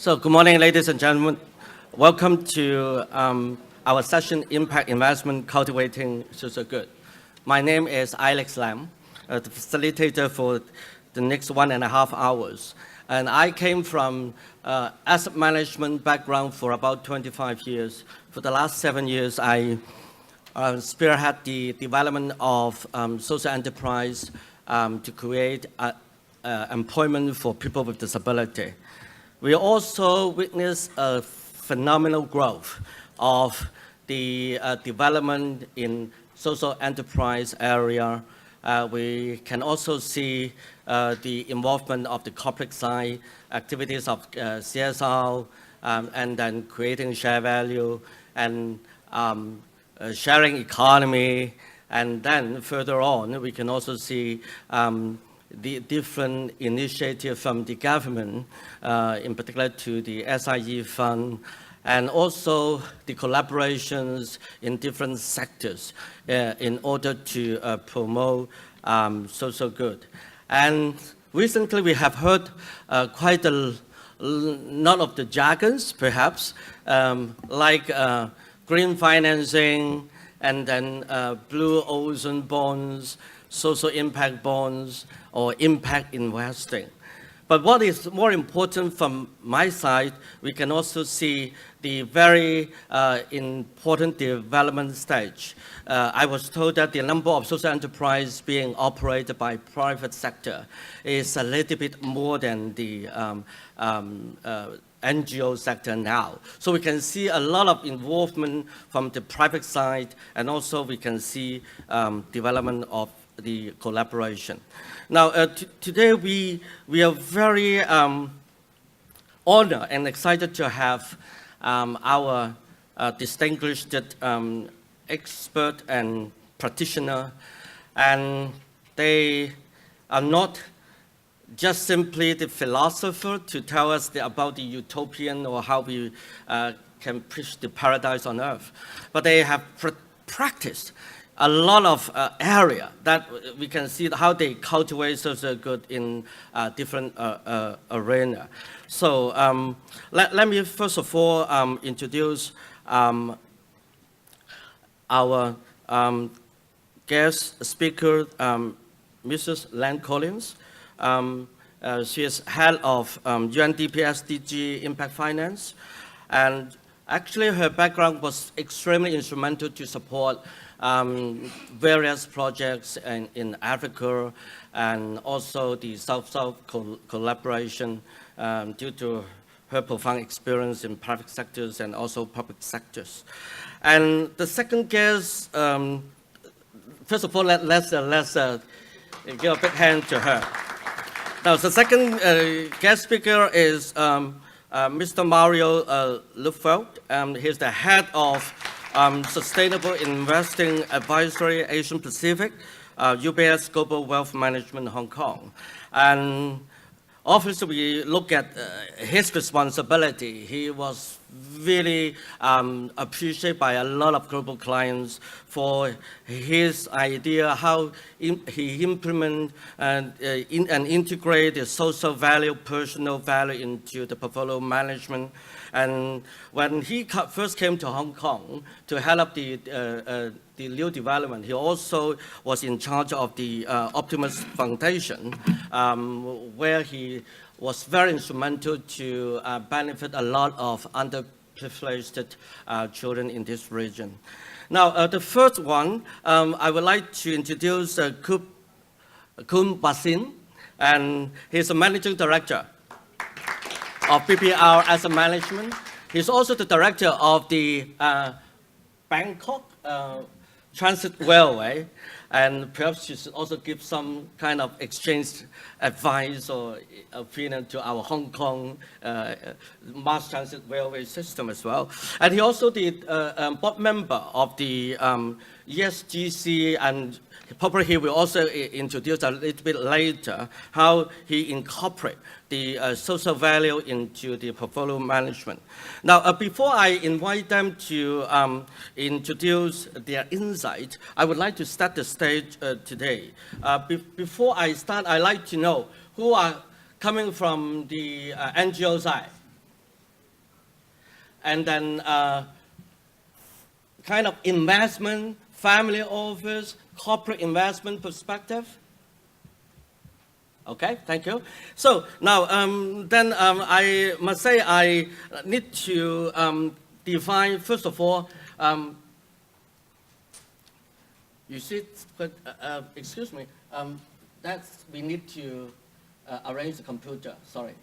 So good morning, ladies and gentlemen. Welcome to our session, Impact Investment, Cultivating Social Good. My name is Ilex Lam, the facilitator for the next 1.5 hours. And I came from asset management background for about 25 years. For the last 7 years, I spearhead the development of social enterprise to create employment for people with disability. We also witnessed a phenomenal growth of the development in social enterprise area. We can also see the involvement of the corporate side, activities of CSR, and then creating share value and sharing economy. And then further on, we can also see the different initiatives from the government, in particular to the SIE fund, and also the collaborations in different sectors in order to promote social good. And recently we have heard quite a lot of the jargons, perhaps, like green financing, and then blue ocean bonds, social impact bonds, or impact investing. But what is more important from my side, we can also see the very important development stage. I was told that the number of social enterprise being operated by private sector is a little bit more than the NGO sector now. So we can see a lot of involvement from the private side, and also we can see development of the collaboration. Now, today we are very honored and excited to have our distinguished expert and practitioner, and they are not just simply the philosopher to tell us about the utopian or how we can preach the paradise on earth, but they have practiced a lot of area that we can see how they cultivate social good in different arena. So let me first of all introduce our guest speaker, Mrs. Nan Collins. She is head of UNDP SDG Impact Finance, and actually her background was extremely instrumental to support various projects in Africa, and also the South-South collaboration due to her profound experience in private sectors and also public sectors. And the second guest, first of all, let's give a big hand to her. Now, the second guest speaker is Mr. Mario Knoepfel. He's the head of Sustainable Investing Advisory Asian Pacific, UBS Global Wealth Management Hong Kong. And obviously we look at his responsibility. He was really appreciated by a lot of global clients for his idea how he implement and integrate the social value, personal value into the portfolio management. And when he first came to Hong Kong to head up the new development, he also was in charge of the Optimus Foundation, where he was very instrumental to benefit a lot of underprivileged children in this region. Now, the first one, I would like to introduce Wasin, and he's a managing director of BPR Asset Management. He's also the director of the Bangkok Transit Railway, and perhaps you should also give some kind of exchange advice or opinion to our Hong Kong mass transit railway system as well. And he also the board member of the ESGC, and probably he will also introduce a little bit later how he incorporates the social value into the portfolio management. Now, before I invite them to introduce their insight, I would like to start the stage today. Before I start, I'd like to know who are coming from the NGO side. and then kind of investment, family office, corporate investment perspective. Okay, thank you. So now, I must say I need to define, first of all, you see, excuse me, we need to arrange the computer, sorry.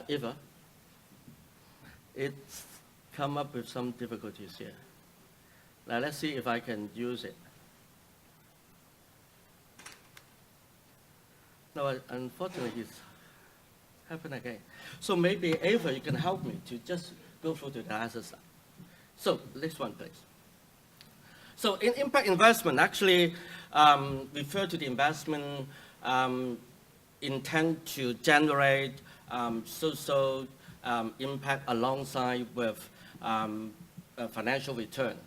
Eva, it's come up with some difficulties here. Now let's see if I can use it. No, unfortunately, it's happened again. So maybe Eva, you can help me to just go through to the other side. So next one, please. So in impact investment, actually refer to the investment intent to generate social impact alongside with financial return.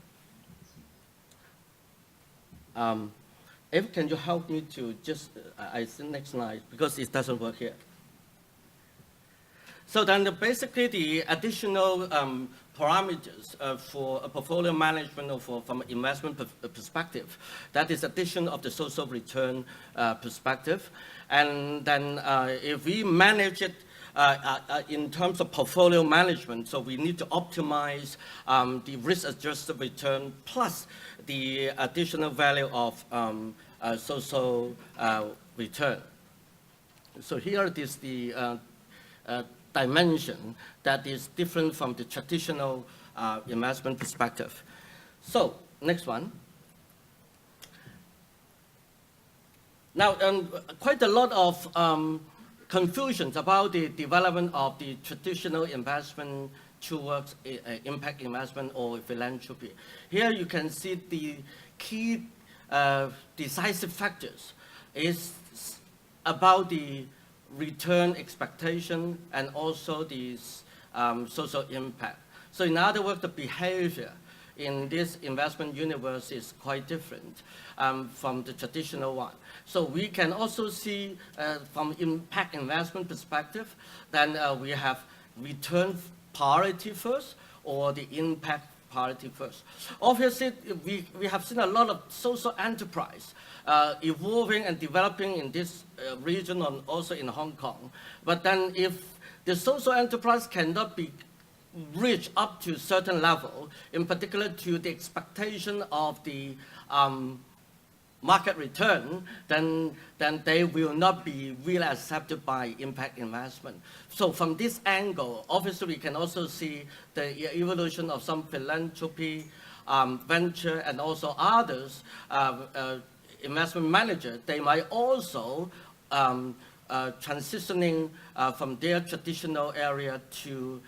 Eva, can you help me to just, I think next slide, because it doesn't work here. So then basically the additional parameters for a portfolio management or from an investment perspective, that is addition of the social return perspective. And then if we manage it in terms of portfolio management, so we need to optimize the risk-adjusted return plus the additional value of social return. So here it is the dimension that is different from the traditional investment perspective. So next one. Now, quite a lot of confusions about the development of the traditional investment towards impact investment or philanthropy. Here you can see the key decisive factors is about the return expectation and also the social impact. So in other words, the behavior in this investment universe is quite different from the traditional one. So we can also see from impact investment perspective, then we have return priority first or the impact priority first. Obviously, we have seen a lot of social enterprise evolving and developing in this region and also in Hong Kong. But then if the social enterprise cannot be reached up to a certain level, in particular to the expectation of the market return, then they will not be really accepted by impact investment. So from this angle, obviously we can also see the evolution of some philanthropy, venture, and also others, investment manager. They might also transitioning from their traditional area to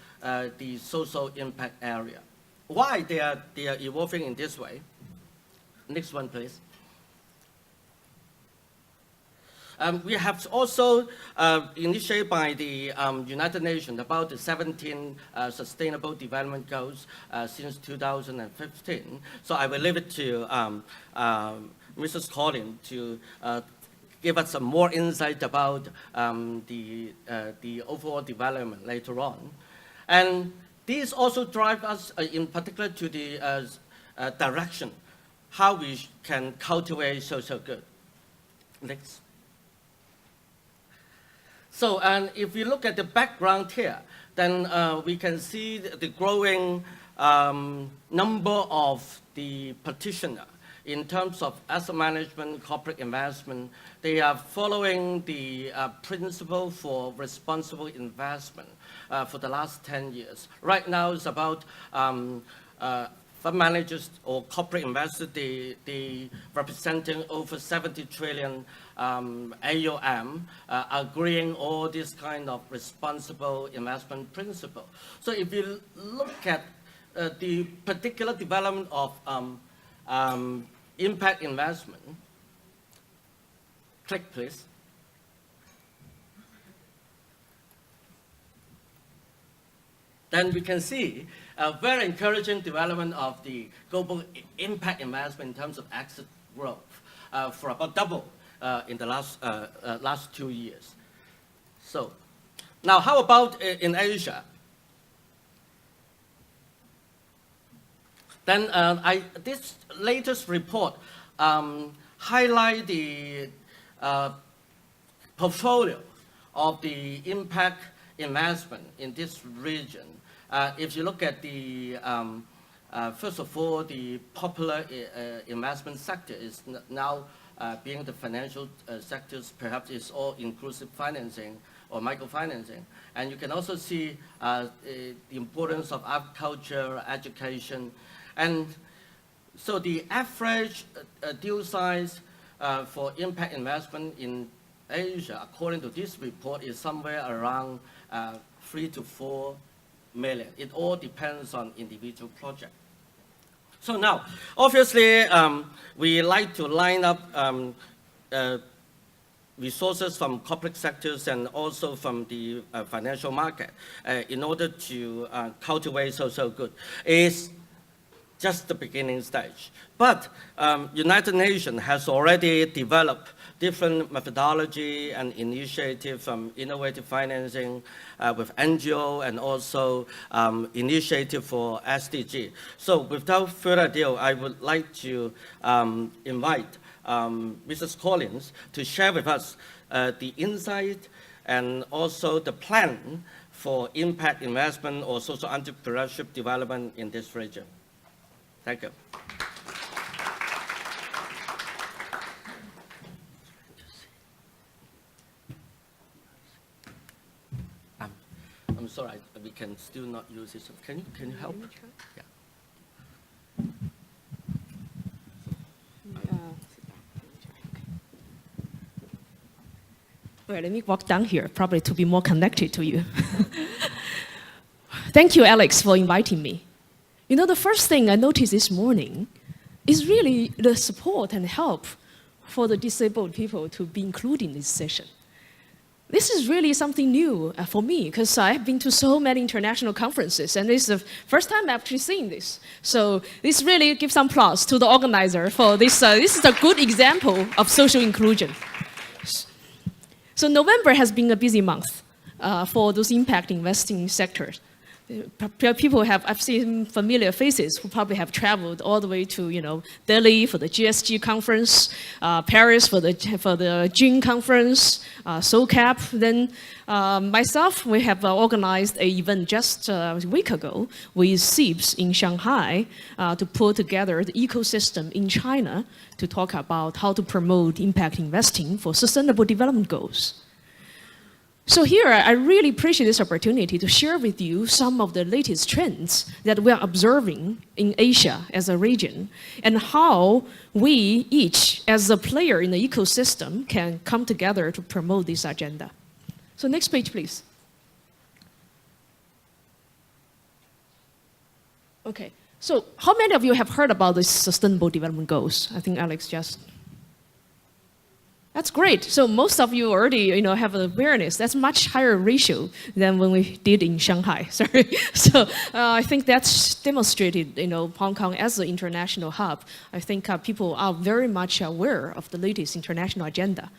the social impact area. Why they are evolving in this way? Next one, please. We have also initiated by the United Nations about the 17 Sustainable Development Goals since 2015. So I will leave it to Mrs. Collins to give us some more insight about the overall development later on. And these also drive us in particular to the direction, how we can cultivate social good. Next. So, and if we look at the background here, then we can see the growing number of the practitioners in terms of asset management, corporate investment. They are following the principle for responsible investment for the last 10 years. Right now, it's about fund managers or corporate investors, they representing over 70 trillion AUM, agreeing all this kind of responsible investment principle. So if you look at the particular development of impact investment, click please. Then we can see a very encouraging development of the global impact investment in terms of asset growth for about double in the last 2 years. So now how about in Asia? Then this latest report highlight the portfolio of the impact investment in this region. If you look at the, first of all, the popular investment sector is now being the financial sectors, perhaps it's all inclusive financing or microfinancing. And you can also see the importance of agriculture, education. And so the average deal size for impact investment in Asia, according to this report, is somewhere around 3 to 4 million. It all depends on individual project. So now, obviously, we like to line up resources from corporate sectors and also from the financial market in order to cultivate social good. It's just the beginning stage. But United Nations has already developed different methodology and initiative from innovative financing with NGO and also initiative for SDG. So without further ado, I would like to invite Mrs. Collins to share with us the insight and also the plan for impact investment or social entrepreneurship development in this region. Thank you. I'm sorry, we can still not use it. Can you help? Yeah. All right, let me walk down here, probably to be more connected to you. Thank you, Alex, for inviting me. You know, the first thing I noticed this morning is really the support and help for the disabled people to be included in this session. This is really something new for me, because I've been to so many international conferences, and this is the first time I've actually seen this. So this really gives some applause to the organizer for this. This is a good example of social inclusion. So November has been a busy month for those impact investing sectors. People I've seen familiar faces who probably have traveled all the way to, Delhi for the GSG conference, Paris for the June conference, SOCAP. Then myself, we have organized an event just a week ago with SIBS in Shanghai to put together the ecosystem in China to talk about how to promote impact investing for sustainable development goals. So here, I really appreciate this opportunity to share with you some of the latest trends that we are observing in Asia as a region, and how we each, as a player in the ecosystem, can come together to promote this agenda. So next page, please. Okay, so how many of you have heard about the Sustainable Development Goals? I think Alex just... That's great. So most of you already, have awareness. That's much higher ratio than when we did in Shanghai. Sorry. So I think that's demonstrated, Hong Kong as an international hub. I think people are very much aware of the latest international agenda,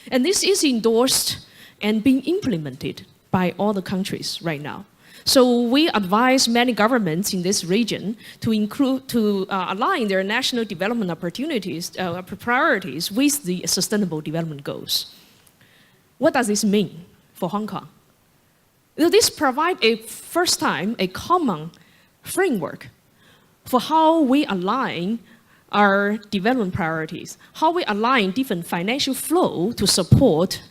and this is endorsed and being implemented by all the countries right now. So we advise many governments in this region to align their national development opportunities, priorities with the Sustainable Development Goals. What does this mean for Hong Kong? This provides first time a common framework for how we align our development priorities, how we align different financial flow to support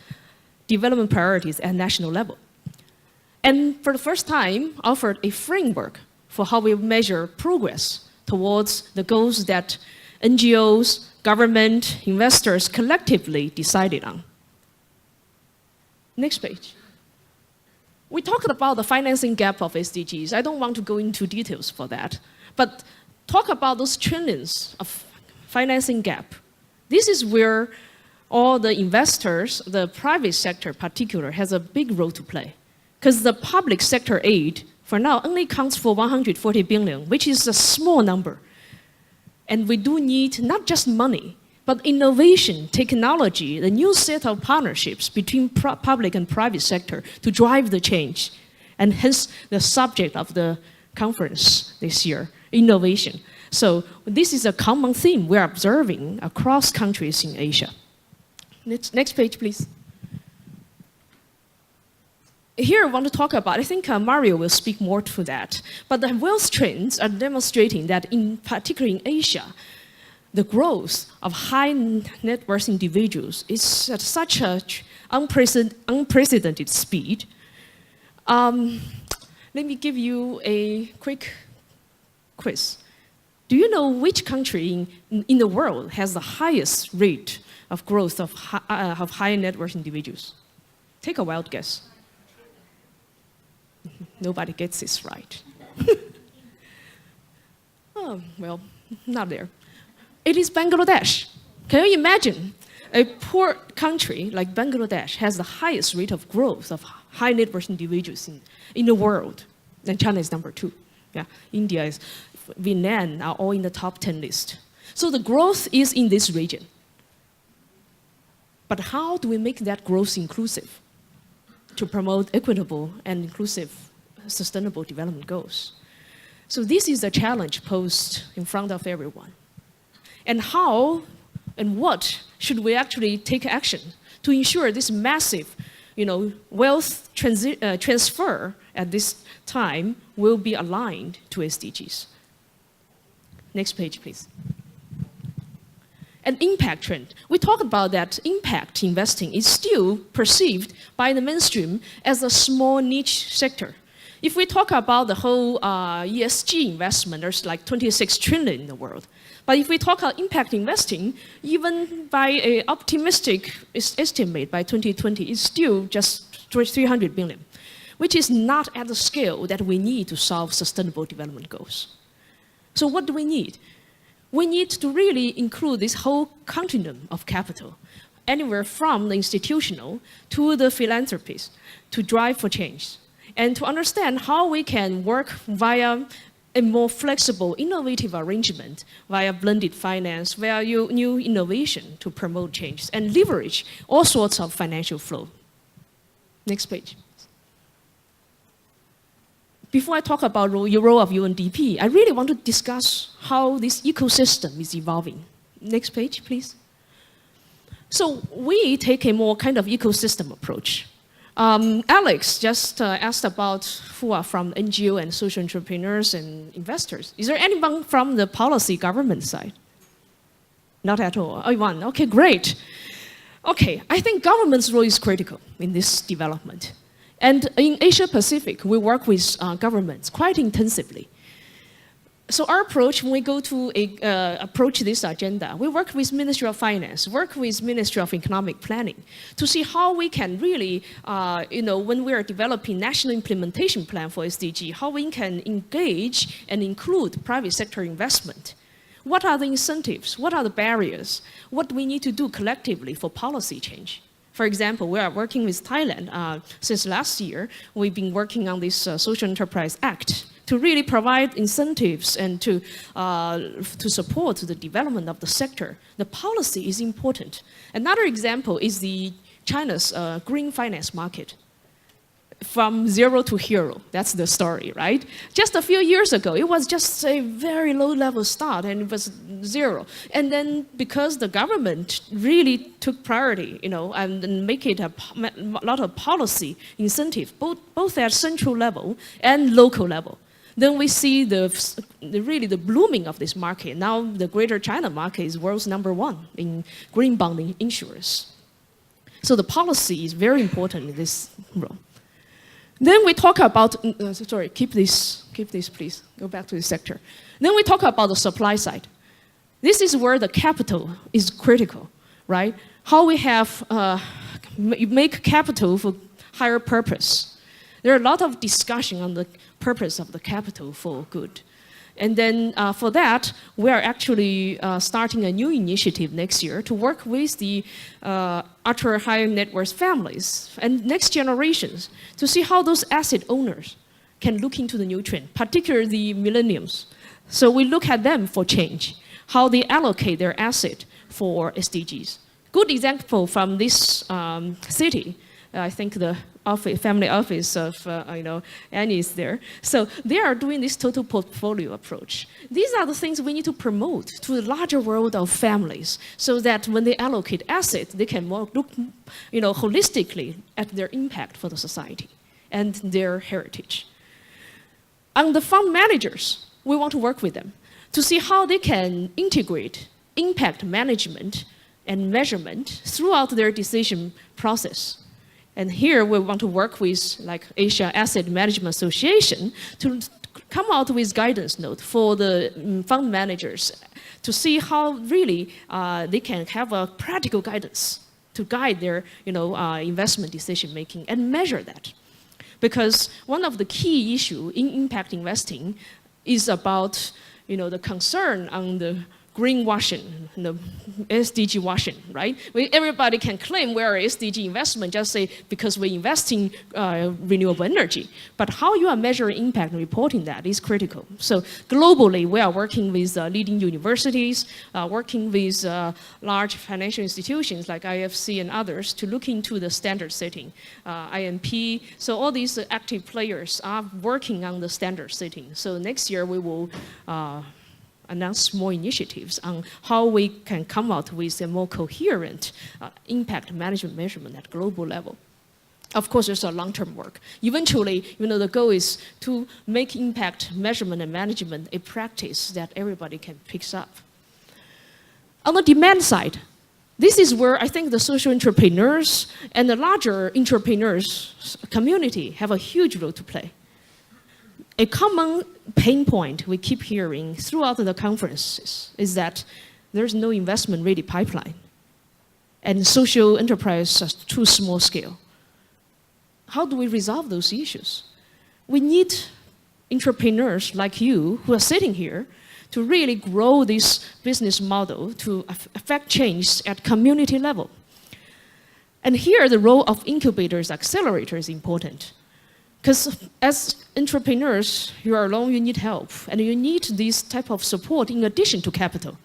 development priorities at national level. And for the first time, offered a framework for how we measure progress towards the goals that NGOs, government, investors collectively decided on. Next page. We talked about the financing gap of SDGs. I don't want to go into details for that, but talk about those trillions of financing gap. This is where all the investors, the private sector in particular, has a big role to play. Because the public sector aid, for now, only counts for 140 billion, which is a small number. And we do need not just money, but innovation, technology, the new set of partnerships between public and private sector to drive the change. And hence, the subject of the conference this year, innovation. So this is a common theme we're observing across countries in Asia. Next page, please. Here I want to talk about, I think Mario will speak more to that, but the wealth trends are demonstrating that in particular in Asia, the growth of high net worth individuals is at such an unprecedented speed. Let me give you a quick quiz. Do you know which country in the world has the highest rate of growth of high net worth individuals? Take a wild guess. Nobody gets this right. Oh, well, not there. It is Bangladesh. Can you imagine? A poor country like Bangladesh has the highest rate of growth of high net worth individuals in the world. And China is number 2. Yeah, India is, Vietnam are all in the top 10 list. So the growth is in this region. But how do we make that growth inclusive to promote equitable and inclusive sustainable development goals? So this is the challenge posed in front of everyone. And how and what should we actually take action to ensure this massive wealth transfer at this time will be aligned to SDGs? Next page, please. An impact trend. We talked about that impact investing is still perceived by the mainstream as a small niche sector. If we talk about the whole ESG investment, there's like 26 trillion in the world. But if we talk about impact investing, even by an optimistic estimate by 2020, it's still just 300 billion, which is not at the scale that we need to solve sustainable development goals. So what do we need? We need to really include this whole continuum of capital, anywhere from the institutional to the philanthropists, to drive for change, and to understand how we can work via a more flexible, innovative arrangement, via blended finance, via new innovation to promote change and leverage all sorts of financial flow. Next page. Before I talk about the role of UNDP, I really want to discuss how this ecosystem is evolving. Next page, please. So we take a more kind of ecosystem approach. Alex just asked about who are from NGO and social entrepreneurs and investors. Is there anyone from the policy government side? Not at all. Oh, one. Okay, great. Okay, I think government's role is critical in this development. And in Asia Pacific, we work with governments quite intensively. So our approach, when we go to approach this agenda, we work with Ministry of Finance, work with Ministry of Economic Planning to see how we can really, when we are developing national implementation plan for SDG, how we can engage and include private sector investment. What are the incentives? What are the barriers? What do we need to do collectively for policy change? For example, we are working with Thailand. Since last year, we've been working on this Social Enterprise Act to really provide incentives and to support the development of the sector. The policy is important. Another example is China's green finance market. From zero to hero, that's the story, right? Just a few years ago, it was just a very low-level start, and it was zero. And then because the government really took priority, and make it a lot of policy incentive, both at central level and local level, then we see the blooming of this market. Now the Greater China market is world's #1 in green bond insurance. So the policy is very important in this role. Then we talk about, keep this please, go back to the sector. Then we talk about the supply side. This is where the capital is critical, right? How we have, make capital for higher purpose. There are a lot of discussion on the purpose of the capital for good. And then for that, we are actually starting a new initiative next year to work with the ultra high net worth families and next generations to see how those asset owners can look into the new trend, particularly the millennials. So we look at them for change, how they allocate their asset for SDGs. Good example from this city, I think the family office of Annie is there. So they are doing this total portfolio approach. These are the things we need to promote to the larger world of families, so that when they allocate assets, they can look holistically at their impact for the society and their heritage. On the fund managers, we want to work with them to see how they can integrate impact management and measurement throughout their decision process. And here we want to work with like Asia Asset Management Association to come out with guidance note for the fund managers to see how really they can have a practical guidance to guide their investment decision making and measure that. Because one of the key issues in impact investing is about the concern on the greenwashing, the SDG washing, right? Everybody can claim we're an SDG investment, just say because we invest in renewable energy. But how you are measuring impact and reporting that is critical. So globally, we are working with leading universities, working with large financial institutions like IFC and others to look into the standard setting, IMP. So all these active players are working on the standard setting. So next year, we will announce more initiatives on how we can come out with a more coherent impact management measurement at global level. Of course, there's a long-term work. Eventually, the goal is to make impact measurement and management a practice that everybody can pick up. On the demand side, this is where I think the social entrepreneurs and the larger entrepreneurs community have a huge role to play. A common pain point we keep hearing throughout the conferences is that there's no investment-ready pipeline, and social enterprise are too small scale. How do we resolve those issues? We need entrepreneurs like you who are sitting here to really grow this business model to affect change at community level. And here, the role of incubators, accelerators is important. Because as entrepreneurs, you are alone, you need help. And you need this type of support in addition to capital.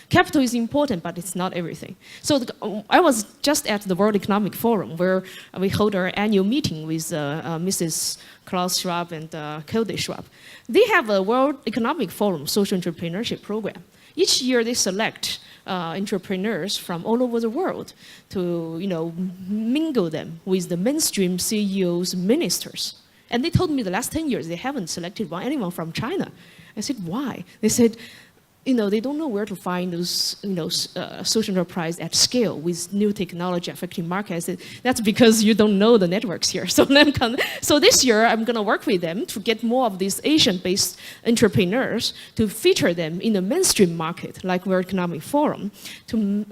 Capital is important, but it's not everything. So I was just at the World Economic Forum, where we hold our annual meeting with Mrs. Klaus Schwab and Hilde Schwab. They have a World Economic Forum social entrepreneurship program. Each year they select entrepreneurs from all over the world to mingle them with the mainstream CEOs, ministers. And they told me the last 10 years they haven't selected anyone from China. I said, why? They said, they don't know where to find those, social enterprise at scale with new technology affecting market. I said, that's because you don't know the networks here. So this year, I'm going to work with them to get more of these Asian-based entrepreneurs to feature them in the mainstream market, like World Economic Forum. And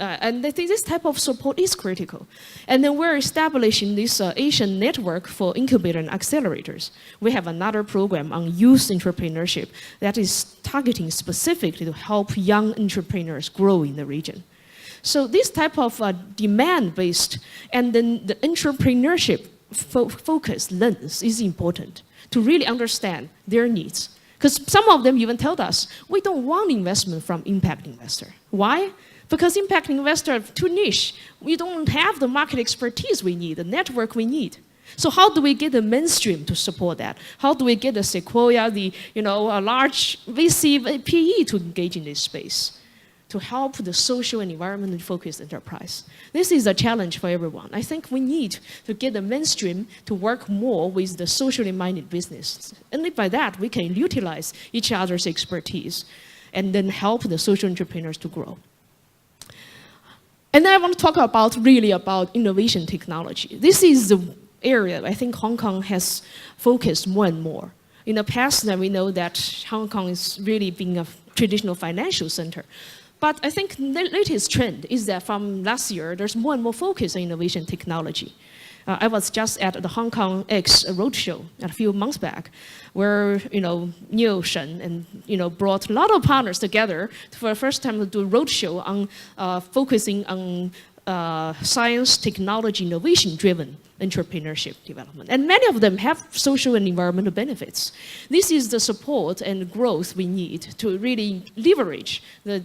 I think this type of support is critical. And then we're establishing this Asian network for incubator and accelerators. We have another program on youth entrepreneurship that is targeting specifically to help young entrepreneurs grow in the region. So this type of demand-based and then the entrepreneurship focused lens is important to really understand their needs. Because some of them even told us, we don't want investment from impact investor. Why? Because impact investor are too niche. We don't have the market expertise we need, the network we need. So how do we get the mainstream to support that? How do we get the Sequoia, a large VC, PE to engage in this space to help the social and environmentally focused enterprise? This is a challenge for everyone. I think we need to get the mainstream to work more with the socially minded business. And by that, we can utilize each other's expertise and then help the social entrepreneurs to grow. And then I want to talk about innovation technology. This is the area I think Hong Kong has focused more and more. In the past, we know that Hong Kong is really being a traditional financial center. But I think the latest trend is that from last year, there's more and more focus on innovation technology. I was just at the Hong Kong X roadshow a few months back, where Neil Shen and brought a lot of partners together for the first time to do a roadshow on focusing on science, technology, innovation-driven entrepreneurship development. And many of them have social and environmental benefits. This is the support and growth we need to really leverage the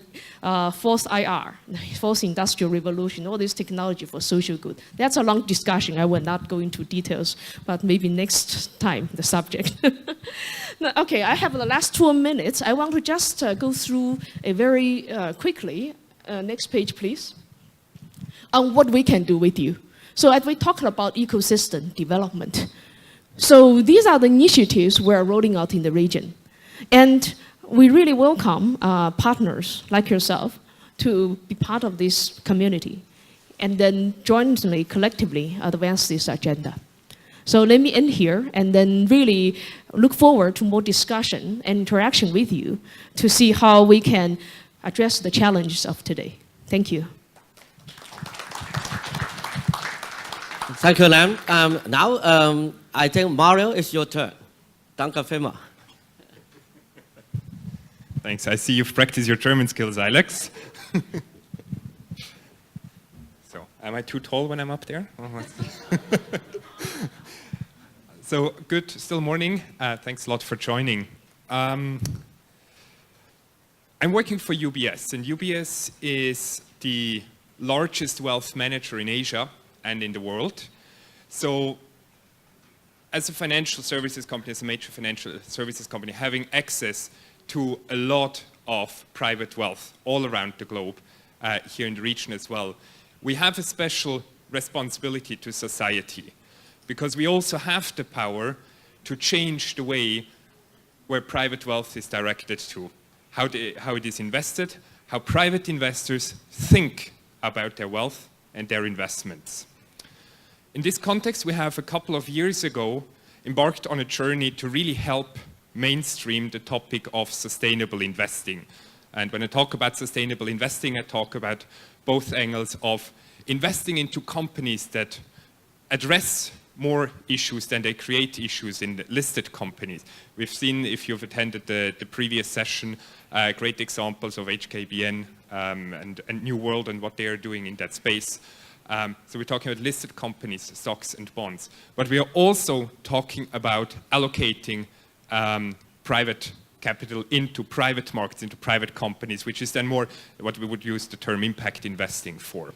fourth IR, the fourth industrial revolution, all this technology for social good. That's a long discussion. I will not go into details, but maybe next time, the subject. Okay, I have the last 2 minutes. I want to just go through a very quickly, next page, please, on what we can do with you. So as we talked about ecosystem development, so these are the initiatives we're rolling out in the region. And we really welcome partners like yourself to be part of this community and then jointly, collectively advance this agenda. So let me end here and then really look forward to more discussion and interaction with you to see how we can address the challenges of today. Thank you. Thank you, Lam. Now, I think Mario, it's your turn. Danke vielmals. Thanks. I see you've practiced your German skills, Ilex. So, am I too tall when I'm up there? So, good, still morning. Thanks a lot for joining. I'm working for UBS, and UBS is the largest wealth manager in Asia and in the world. So, as a financial services company, as a major financial services company, having access to a lot of private wealth all around the globe, here in the region as well, we have a special responsibility to society, because we also have the power to change the way where private wealth is directed to, how it is invested, how private investors think about their wealth and their investments. In this context, we have a couple of years ago embarked on a journey to really help mainstream the topic of sustainable investing. And when I talk about sustainable investing, I talk about both angles of investing into companies that address more issues than they create issues in the listed companies. We've seen, if you've attended the previous session, great examples of HKBN and New World and what they are doing in that space. So we're talking about listed companies, stocks and bonds. But we are also talking about allocating private capital into private markets, into private companies, which is then more what we would use the term impact investing for.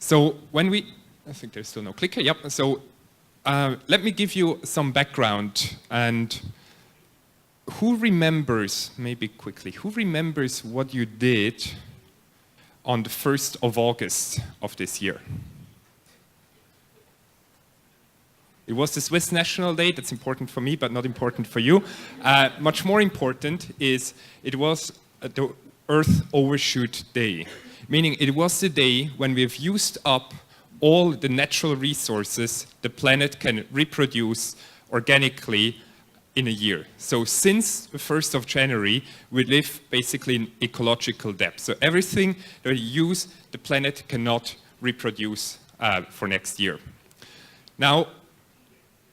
So when we, I think there's still no clicker, yep. So let me give you some background. And who remembers, maybe quickly, who remembers what you did on the 1st of August of this year? It was the Swiss National Day. That's important for me, but not important for you. Much more important is it was the Earth Overshoot Day, meaning it was the day when we've used up all the natural resources the planet can reproduce organically in a year. So since the 1st of January, we live basically in ecological depth. So everything that we use, the planet cannot reproduce for next year. Now,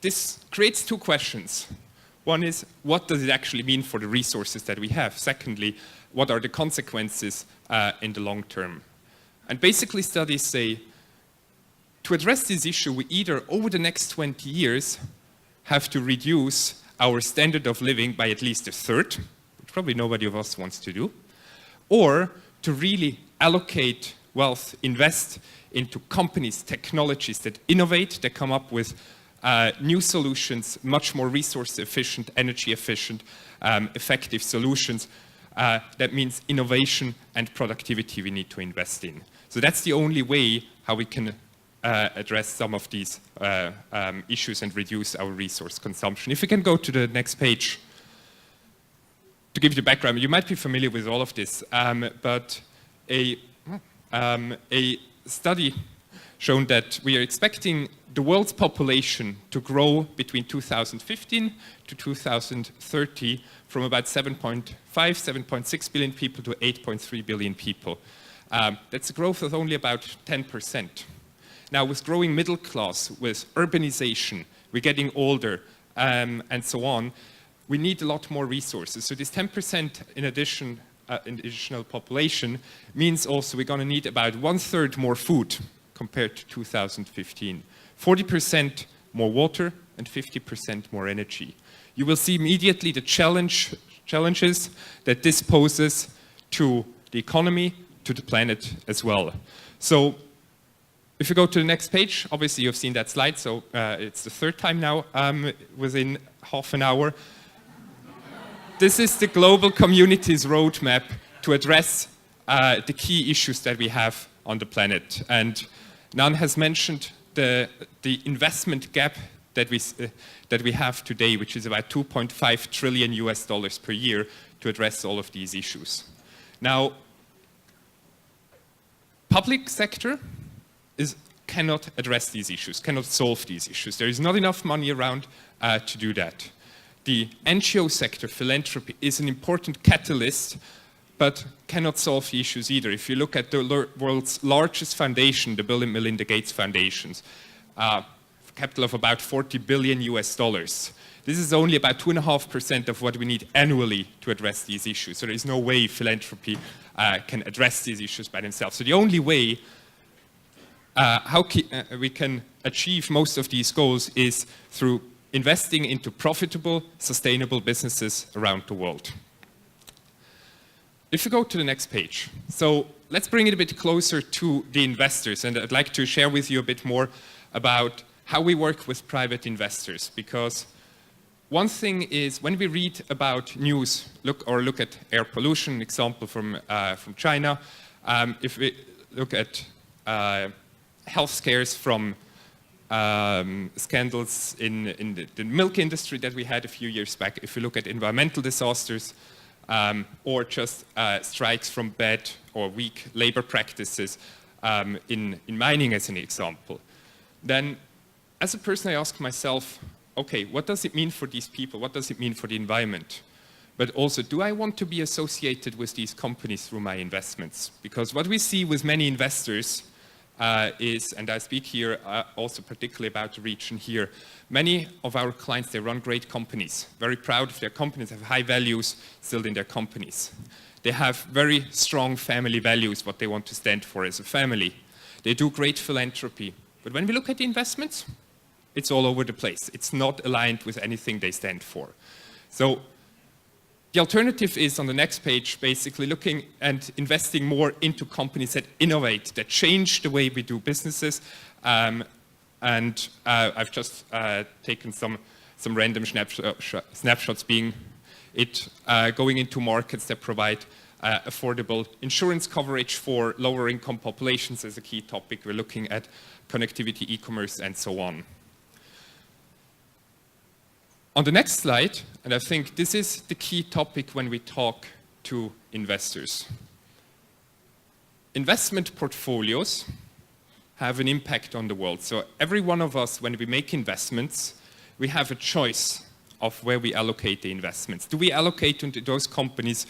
this creates two questions. One is, what does it actually mean for the resources that we have? Secondly, what are the consequences in the long term? And basically, studies say, to address this issue, we either, over the next 20 years, have to reduce our standard of living by at least a third, which probably nobody of us wants to do, or to really allocate wealth, invest into companies, technologies that innovate, that come up with new solutions, much more resource efficient, energy efficient, effective solutions. That means innovation and productivity we need to invest in. So that's the only way how we can address some of these issues and reduce our resource consumption. If we can go to the next page. To give you the background, you might be familiar with all of this, but a study shown that we are expecting the world's population to grow between 2015 to 2030 from about 7.5, 7.6 billion people to 8.3 billion people. That's a growth of only about 10%. Now, with growing middle class, with urbanization, we're getting older, and so on, we need a lot more resources. So this 10% in addition additional population means also we're going to need about 1/3 more food compared to 2015, 40% more water, and 50% more energy. You will see immediately the challenges that this poses to the economy, to the planet as well. So if you go to the next page, obviously you've seen that slide, so it's the third time now within half an hour. This is the global community's roadmap to address the key issues that we have on the planet. And Nan has mentioned the investment gap that we have today, which is about $2.5 trillion per year to address all of these issues. Now, public sector cannot address these issues, cannot solve these issues. There is not enough money around to do that. The NGO sector, philanthropy, is an important catalyst, but cannot solve the issues either. If you look at the world's largest foundation, the Bill and Melinda Gates Foundations, capital of about $40 billion. This is only about 2.5% of what we need annually to address these issues. So there is no way philanthropy can address these issues by themselves. So the only way we can achieve most of these goals is through investing into profitable, sustainable businesses around the world. If you go to the next page, so let's bring it a bit closer to the investors, and I'd like to share with you a bit more about how we work with private investors, because one thing is when we read about news, look at air pollution, example from China, if we look at health scares from scandals in the milk industry that we had a few years back, if you look at environmental disasters, or just strikes from bad or weak labor practices in mining as an example, then as a person I ask myself, okay, what does it mean for these people? What does it mean for the environment? But also, do I want to be associated with these companies through my investments? Because what we see with many investors is, and I speak here also particularly about the region here, many of our clients, they run great companies, very proud of their companies, have high values still in their companies. They have very strong family values, what they want to stand for as a family. They do great philanthropy. But when we look at the investments, it's all over the place. It's not aligned with anything they stand for. So the alternative is on the next page, basically looking and investing more into companies that innovate, that change the way we do businesses. And I've just taken some random snapshots, being it going into markets that provide affordable insurance coverage for lower income populations as a key topic. We're looking at connectivity, e-commerce, and so on. On the next slide, and I think this is the key topic when we talk to investors. Investment portfolios have an impact on the world. So every one of us, when we make investments, we have a choice of where we allocate the investments. Do we allocate into those companies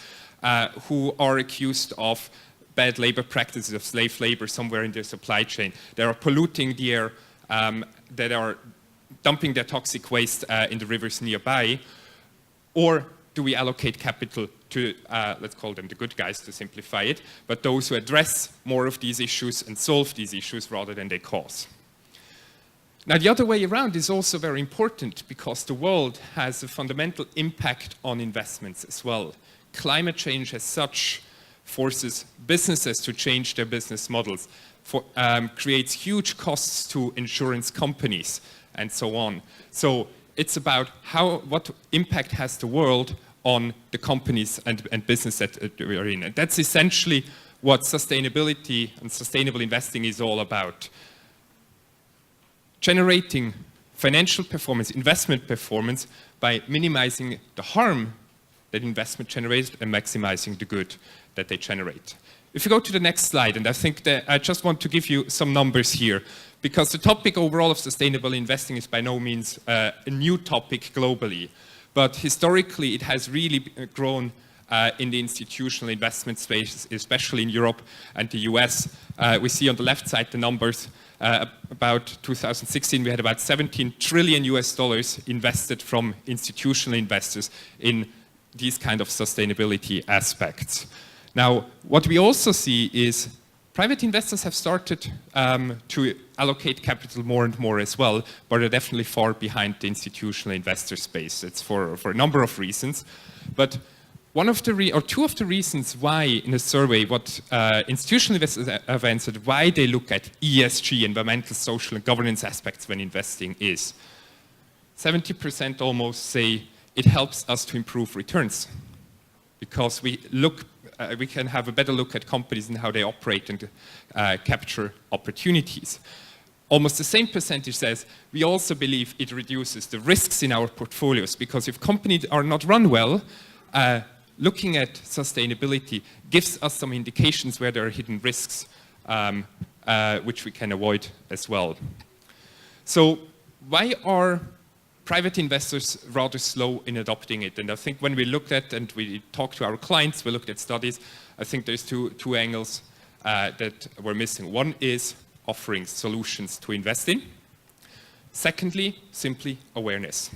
who are accused of bad labor practices, of slave labor somewhere in their supply chain, that are polluting the air, that are dumping their toxic waste in the rivers nearby? Or do we allocate capital to, let's call them the good guys to simplify it, but those who address more of these issues and solve these issues rather than their cause? Now, the other way around is also very important, because the world has a fundamental impact on investments as well. Climate change as such forces businesses to change their business models, creates huge costs to insurance companies, and so on. So it's about what impact has the world on the companies and business that we're in. And that's essentially what sustainability and sustainable investing is all about. Generating financial performance, investment performance, by minimizing the harm that investment generates and maximizing the good that they generate. If you go to the next slide, and I think that I just want to give you some numbers here, because the topic overall of sustainable investing is by no means a new topic globally, but historically it has really grown in the institutional investment space, especially in Europe and the US. We see on the left side the numbers. About 2016, we had about $17 trillion invested from institutional investors in these kind of sustainability aspects. Now, what we also see is private investors have started to allocate capital more and more as well, but are definitely far behind the institutional investor space. It's for a number of reasons. But two of the reasons why in a survey what institutional investors have answered why they look at ESG, environmental, social, and governance aspects when investing is 70% almost say it helps us to improve returns because we can have a better look at companies and how they operate and capture opportunities. Almost the same percentage says we also believe it reduces the risks in our portfolios because if companies are not run well, looking at sustainability gives us some indications where there are hidden risks which we can avoid as well. So why are private investors rather slow in adopting it? And I think when we looked at and we talked to our clients, we looked at studies, I think there's two angles that we're missing. One is offering solutions to invest in. Secondly, simply awareness.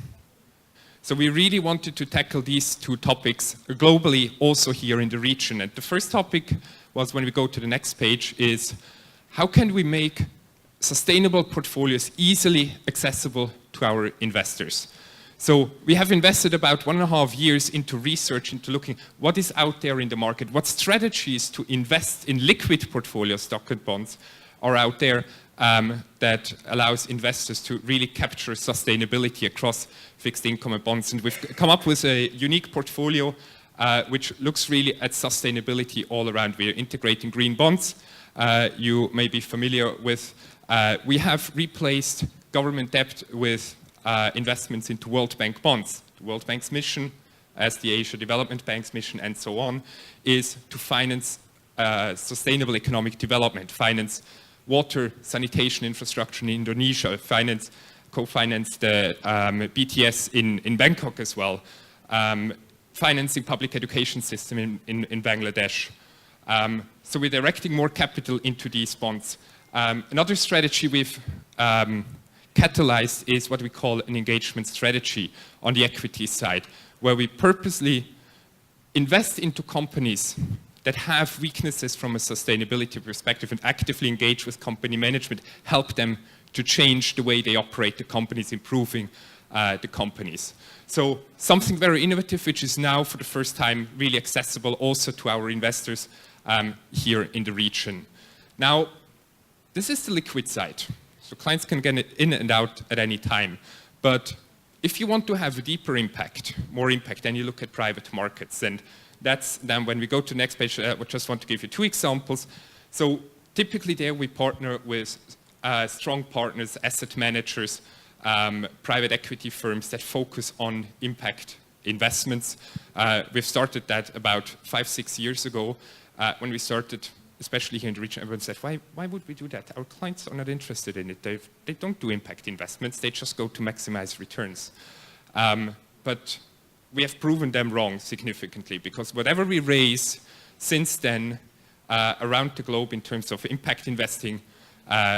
So we really wanted to tackle these two topics globally, also here in the region. And the first topic was, when we go to the next page, is how can we make sustainable portfolios easily accessible to our investors? So we have invested about 1.5 years into research, into looking what is out there in the market, what strategies to invest in liquid portfolios, stock and bonds, are out there that allows investors to really capture sustainability across fixed income and bonds. And we've come up with a unique portfolio which looks really at sustainability all around. We're integrating green bonds. You may be familiar with, we have replaced government debt with investments into World Bank bonds. The World Bank's mission, as the Asia Development Bank's mission and so on, is to finance sustainable economic development, finance water sanitation infrastructure in Indonesia, co-finance the BTS in Bangkok as well, financing public education system in Bangladesh. So we're directing more capital into these bonds. Another strategy we've catalyzed is what we call an engagement strategy on the equity side, where we purposely invest into companies that have weaknesses from a sustainability perspective and actively engage with company management, help them to change the way they operate the companies, improving the companies. So something very innovative, which is now for the first time really accessible also to our investors here in the region. Now, this is the liquid side. So clients can get it in and out at any time. But if you want to have a deeper impact, more impact, then you look at private markets. And that's then when we go to the next page, I just want to give you 2 examples. So typically there we partner with strong partners, asset managers, private equity firms that focus on impact investments. We've started that about 5-6 years ago. When we started, especially here in the region, everyone said, why would we do that? Our clients are not interested in it. They don't do impact investments. They just go to maximize returns. But we have proven them wrong significantly, because whatever we raise since then around the globe in terms of impact investing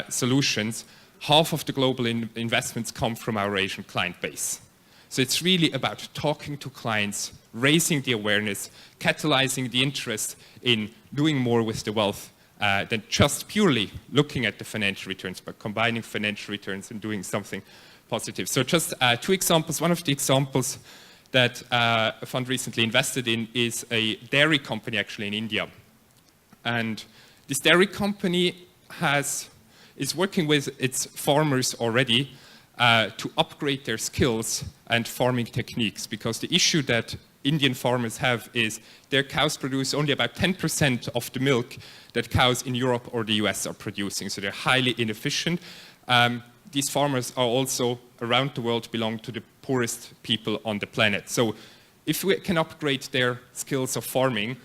solutions, half of the global investments come from our Asian client base. So it's really about talking to clients, raising the awareness, catalyzing the interest in doing more with the wealth than just purely looking at the financial returns, but combining financial returns and doing something positive. So just 2 examples. One of the examples that a fund recently invested in is a dairy company actually in India. And this dairy company is working with its farmers already to upgrade their skills and farming techniques, because the issue that Indian farmers have is their cows produce only about 10% of the milk that cows in Europe or the US are producing, so they're highly inefficient. These farmers are also, around the world, belong to the poorest people on the planet. So if we can upgrade their skills of farming,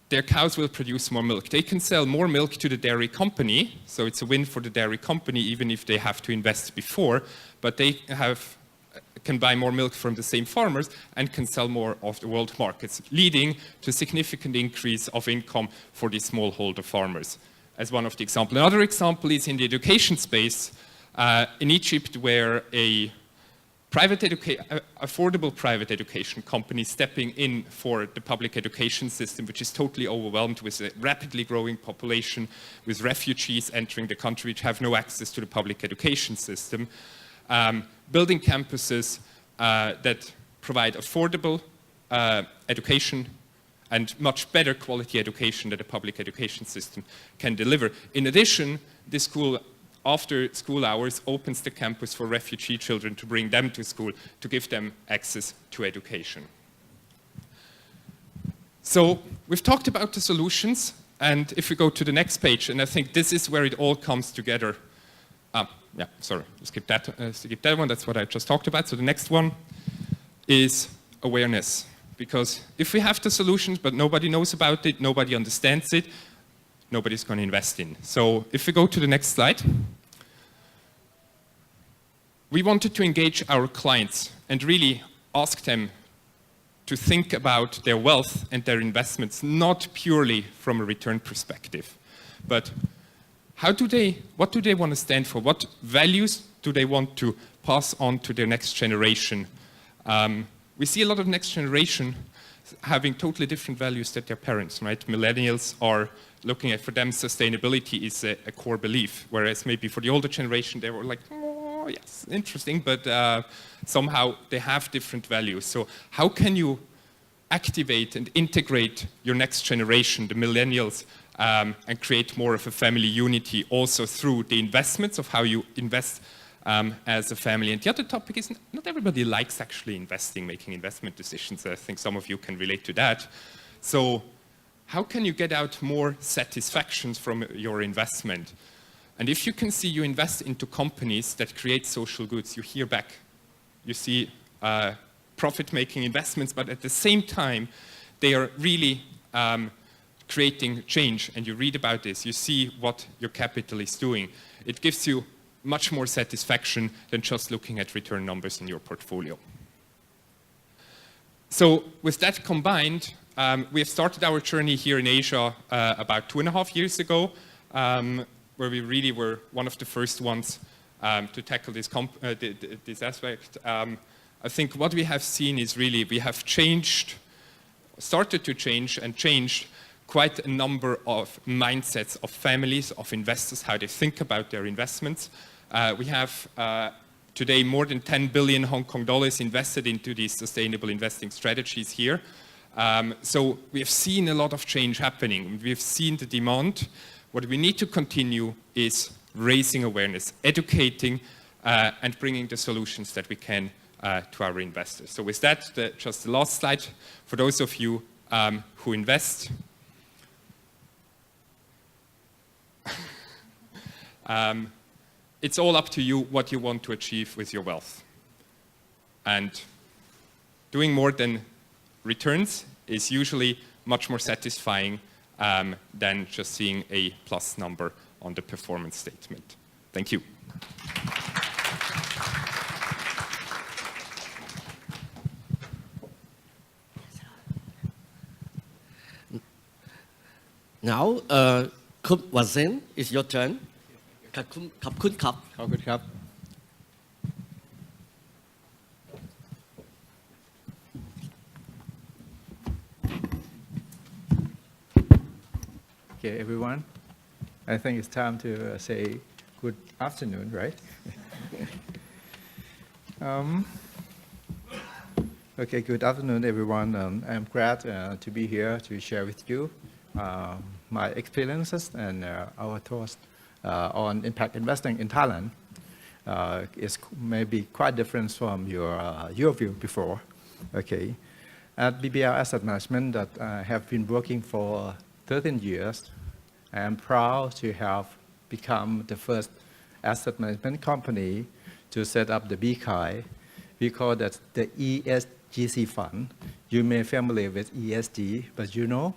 their cows will produce more milk. They can sell more milk to the dairy company, so it's a win for the dairy company, even if they have to invest before, but they can buy more milk from the same farmers and can sell more of the world markets, leading to a significant increase of income for these smallholder farmers, as one of the examples. Another example is in the education space in Egypt, where a affordable private education companies stepping in for the public education system, which is totally overwhelmed with a rapidly growing population, with refugees entering the country which have no access to the public education system, building campuses that provide affordable education and much better quality education that the public education system can deliver. In addition, this school, after school hours, opens the campus for refugee children to bring them to school, to give them access to education. So we've talked about the solutions, and if we go to the next page, and I think this is where it all comes together. Yeah, sorry, skip that one, that's what I just talked about. So the next one is awareness. Because if we have the solutions, but nobody knows about it, nobody understands it, nobody's going to invest in. So if we go to the next slide, we wanted to engage our clients and really ask them to think about their wealth and their investments, not purely from a return perspective, but what do they want to stand for? What values do they want to pass on to their next generation? We see a lot of next generation having totally different values than their parents, right? Millennials are looking at, for them, sustainability is a core belief, whereas maybe for the older generation, they were like, oh, yes, interesting, but somehow they have different values. So how can you activate and integrate your next generation, the millennials, and create more of a family unity also through the investments of how you invest as a family? And the other topic is not everybody likes actually investing, making investment decisions. I think some of you can relate to that. So how can you get out more satisfactions from your investment? And if you can see you invest into companies that create social goods, you hear back. You see profit-making investments, but at the same time, they are really creating change. And you read about this. You see what your capital is doing. It gives you much more satisfaction than just looking at return numbers in your portfolio. So with that combined, we have started our journey here in Asia about 2.5 years ago, where we really were one of the first ones to tackle this aspect. I think what we have seen is really we have started to change and changed quite a number of mindsets of families, of investors, how they think about their investments. We have today more than 10 billion Hong Kong dollars invested into these sustainable investing strategies here. So we have seen a lot of change happening. We've seen the demand. What we need to continue is raising awareness, educating, and bringing the solutions that we can to our investors. So with that, just the last slide. For those of you who invest, it's all up to you what you want to achieve with your wealth. And doing more than returns is usually much more satisfying than just seeing a plus number on the performance statement. Thank you. Now, Wasin, it's your turn. ขอบคุณครับ ขอบคุณครับ Okay, everyone. I think it's time to say good afternoon, right? Okay, good afternoon, everyone. I'm glad to be here to share with you my experiences and our thoughts on impact investing in Thailand. Is maybe quite different from your view before. Okay, at BBL Asset Management that I have been working for 13 years. I am proud to have become the first asset management company to set up the BKI. We call that the ESGC fund. You may be familiar with ESG, but you know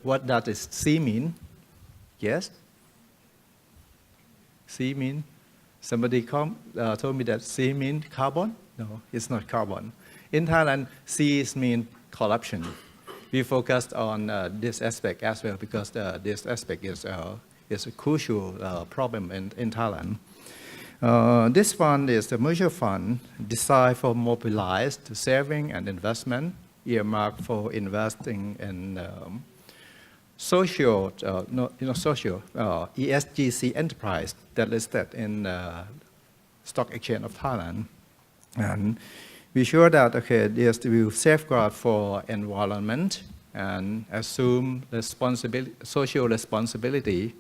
what that is C mean? Yes? C mean? Somebody told me that C mean carbon? No, it's not carbon. In Thailand, C means corruption. We focused on this aspect as well because this aspect is a crucial problem in Thailand. This fund is a mutual fund designed for mobilized saving and investment, earmarked for investing in social ESGC enterprise that listed in Stock Exchange of Thailand. And we sure that this will safeguard for environment and assume social responsibility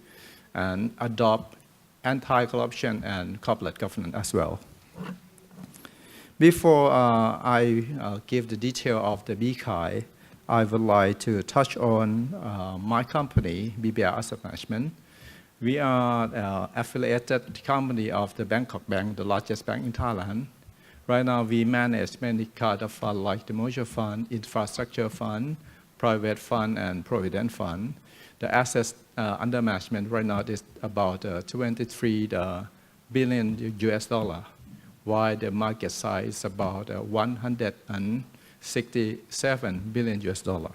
and adopt anti-corruption and corporate governance as well. Before I give the detail of the BKI, I would like to touch on my company, BBR Asset Management. We are an affiliated company of the Bangkok Bank, the largest bank in Thailand. Right now, we manage many kinds of funds like the mutual fund, infrastructure fund, private fund, and provident fund. The assets under management right now is about 23 billion US dollar, while the market size is about 167 billion US dollar.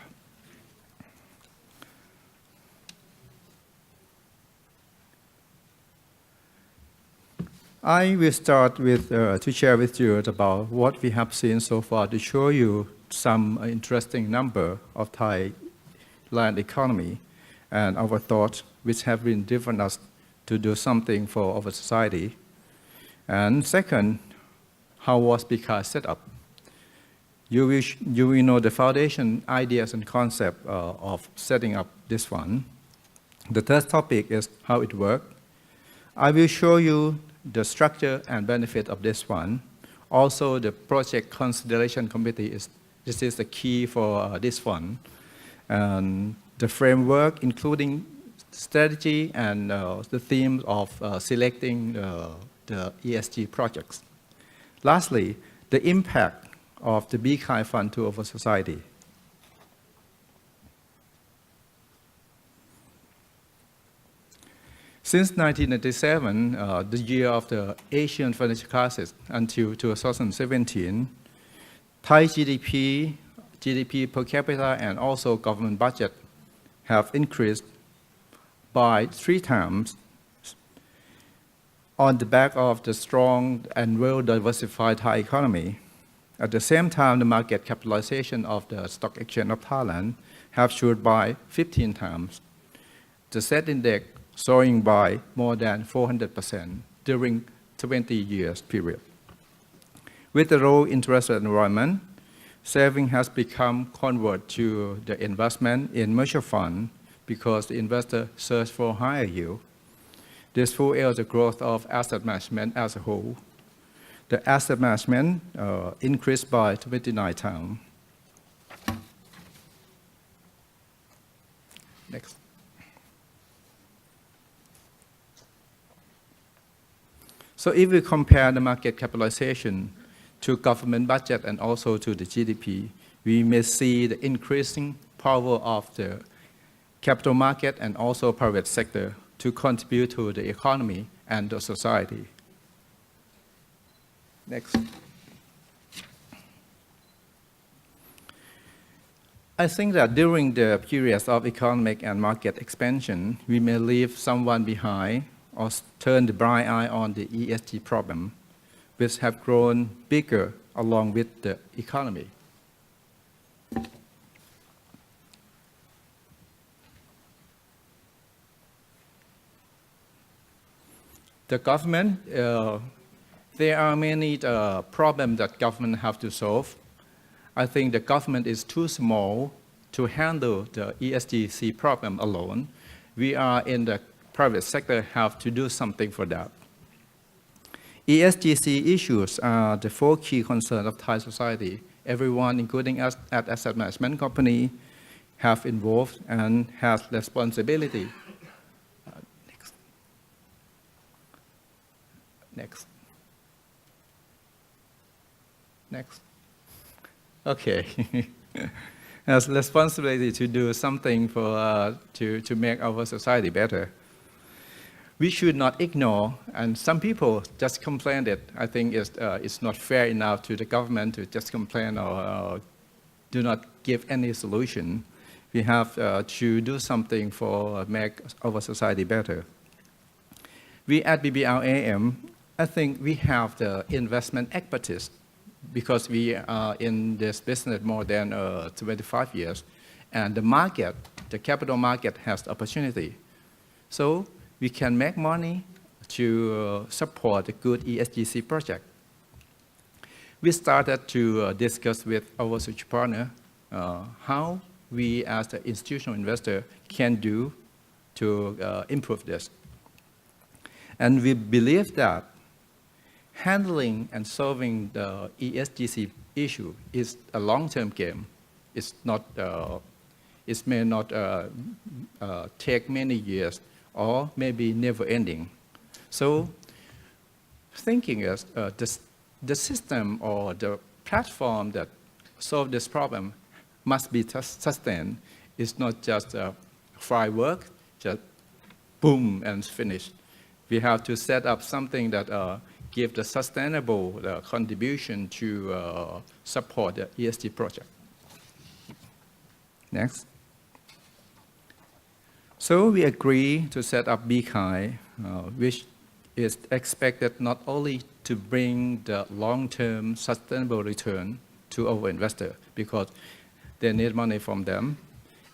I will start with to share with you about what we have seen so far to show you some interesting number of Thai land economy and our thoughts which have been driven us to do something for our society. And second, how was BKI set up? You will know the foundation ideas and concept of setting up this fund. The third topic is how it works. I will show you the structure and benefit of this one. Also, the project consideration committee this is the key for this fund. And the framework, including strategy and the themes of selecting the ESG projects. Lastly, the impact of the BKI fund to our society. Since 1997, the year of the Asian financial crisis, until 2017, Thai GDP per capita, and also government budget have increased by 3 times on the back of the strong and well-diversified Thai economy. At the same time, the market capitalization of the Stock Exchange of Thailand have soared by 15 times. The SET index soaring by more than 400% during 20 years period. With the low interest rate environment, saving has become converted to the investment in mutual fund because the investor search for higher yield. This fuels the growth of asset management as a whole. The asset management increased by 29 times. Next. So if we compare the market capitalization to government budget and also to the GDP, we may see the increasing power of the capital market and also private sector to contribute to the economy and the society. Next. I think that during the periods of economic and market expansion, we may leave someone behind or turn the blind eye on the ESG problem, which have grown bigger along with the economy. The government, there are many problems that government have to solve. I think the government is too small to handle the ESGC problem alone. We are in the private sector have to do something for that. ESGC issues are the 4 key concerns of Thai society. Everyone, including us at asset management company, have involved and has responsibility. Next. Okay. Has responsibility to do something for to make our society better. We should not ignore, and some people just complain that I think it's not fair enough to the government to just complain or do not give any solution. We have to do something for make our society better. We at BBRAM I think we have the investment expertise because we are in this business more than 25 years. And the market, the capital market has the opportunity. So we can make money to support a good ESGC project. We started to discuss with our research partner how we as the institutional investor can do to improve this. And we believe that handling and solving the ESGC issue is a long-term game. It's not, it may not take many years or maybe never ending. So thinking is the system or the platform that solve this problem must be sustained. It's not just firework, just boom and finished. We have to set up something that give the sustainable contribution to support the ESG project. Next. So we agree to set up BKI, which is expected not only to bring the long-term sustainable return to our investor because they need money from them,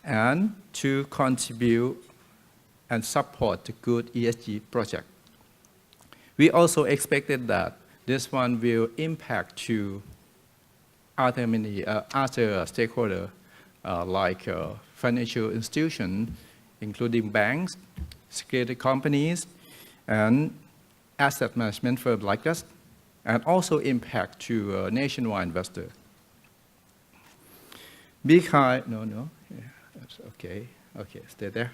and to contribute and support the good ESG project. We also expected that this one will impact to other stakeholders like financial institutions, including banks, security companies, and asset management firms like us, and also impact to nationwide investors. BKI, yeah, that's okay, stay there.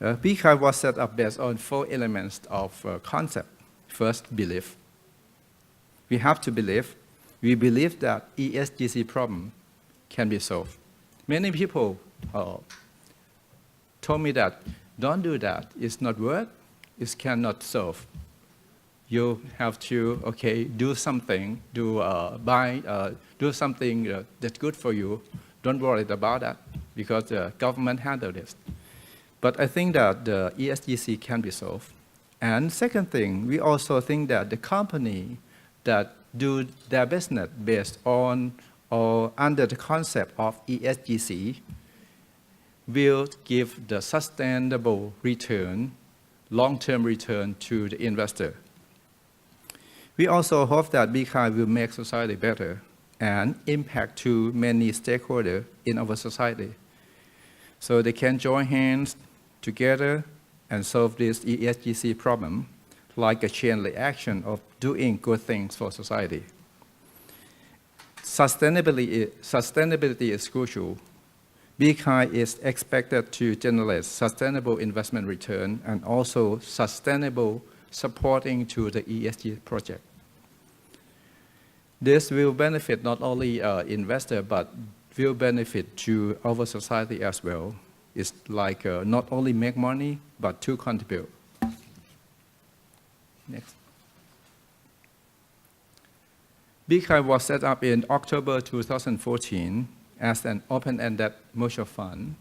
BKI was set up based on 4 elements of concept. First, belief. We have to believe. We believe that ESGC problem can be solved. Many people told me that, don't do that, it's not work, it cannot solve. You have to, do something, do something that's good for you. Don't worry about that, because the government handles this. But I think that the ESGC can be solved. And second thing, we also think that the company that do their business based on or under the concept of ESGC will give the sustainable return, long-term return to the investor. We also hope that BKI will make society better and impact to many stakeholders in our society. So they can join hands together and solve this ESGC problem like a chain reaction of doing good things for society. Sustainability is crucial. BKI is expected to generate sustainable investment return and also sustainable supporting to the ESG project. This will benefit not only investor, but will benefit to our society as well. It's like not only make money, but to contribute. Next. BKI was set up in October 2014 as an open-ended mutual fund.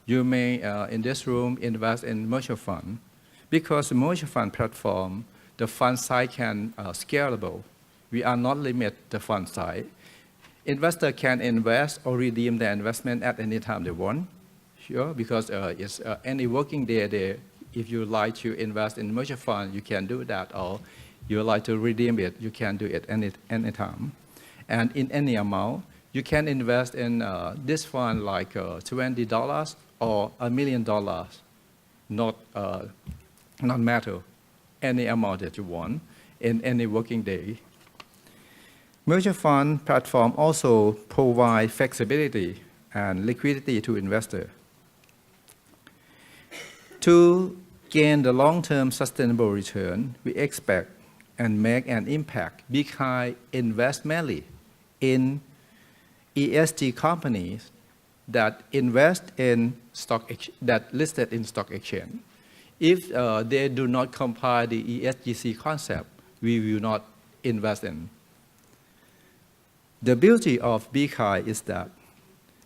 You may, in this room, invest in mutual fund. Because the mutual fund platform, the fund size can scalable. We are not limit the fund size. Investor can invest or redeem their investment at any time they want. Sure, because it's any working day, if you like to invest in mutual fund, you can do that, or you like to redeem it, you can do it any time. And in any amount, you can invest in this fund like $20 or $1 million, not matter, any amount that you want in any working day. Mutual fund platform also provide flexibility and liquidity to investors. To gain the long-term sustainable return, we expect and make an impact. BKI invest mainly in ESG companies that invest in that listed in stock exchange. If they do not comply the ESGC concept, we will not invest in. The beauty of BKI is that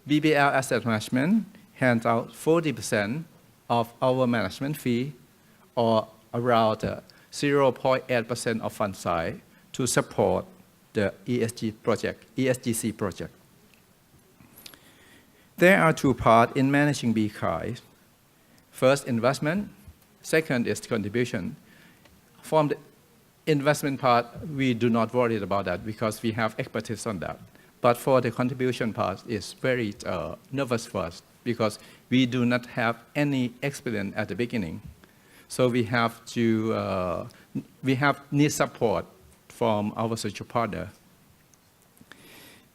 BBL Asset Management hands out 40% of our management fee, or around 0.8% of fund size to support the ESGC project. There are two parts in managing BKI. First, investment. Second is contribution. From the investment part, we do not worry about that because we have expertise on that. But for the contribution part, it's very nervous for us because we do not have any experience at the beginning. So we need support from our social partner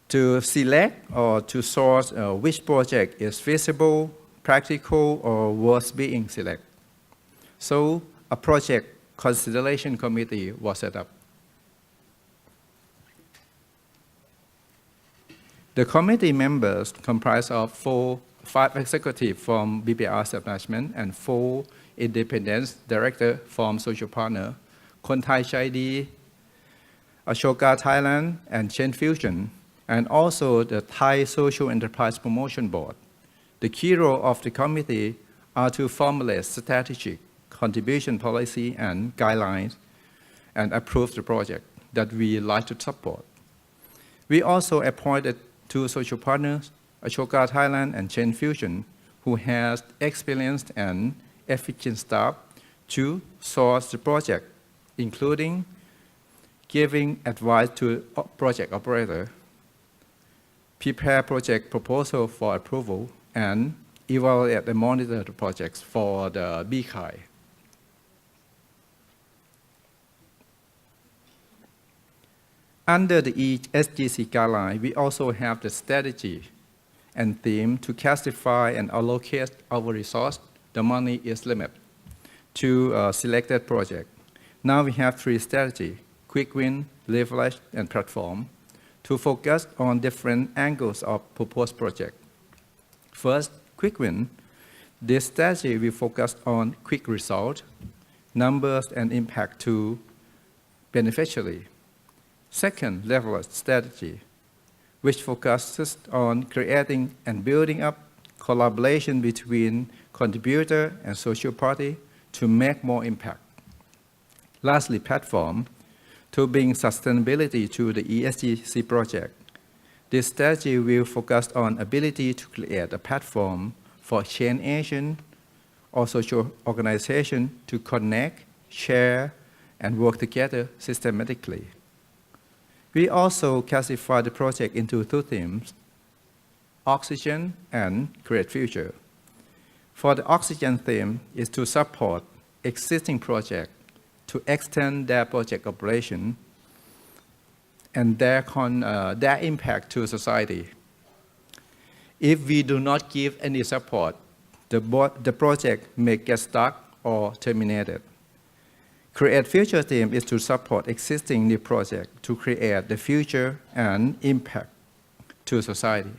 to select or to source which project is feasible, practical, or worth being selected. So a project consideration committee was set up. The committee members comprise of 5 executives from BPR Asset Management and 4 independent directors from social partner, Kontai Chaidi, Ashoka Thailand, and Chain Fusion, and also the Thai Social Enterprise Promotion Board. The key role of the committee are to formulate strategic contribution policy and guidelines and approve the project that we like to support. We also appointed 2 social partners, Ashoka Thailand and Chain Fusion, who has experienced and efficient staff to source the project, including giving advice to project operator, prepare project proposal for approval, and evaluate and monitor the projects for the BKI. Under the ESGC guideline, we also have the strategy and theme to classify and allocate our resource. The money is limited to selected project. Now we have 3 strategies: quick win, leverage, and platform, to focus on different angles of proposed project. First, quick win. This strategy will focus on quick result, numbers, and impact to beneficiary. Second, leverage strategy, which focuses on creating and building up collaboration between contributor and social party to make more impact. Lastly, platform, to bring sustainability to the ESGC project. This strategy will focus on ability to create a platform for change agent or social organization to connect, share, and work together systematically. We also classify the project into 2 themes: oxygen and create future. For the oxygen theme is to support existing projects to extend their project operation and their impact to society. If we do not give any support, the project may get stuck or terminated. Create Future theme is to support existing new projects to create the future and impact to society.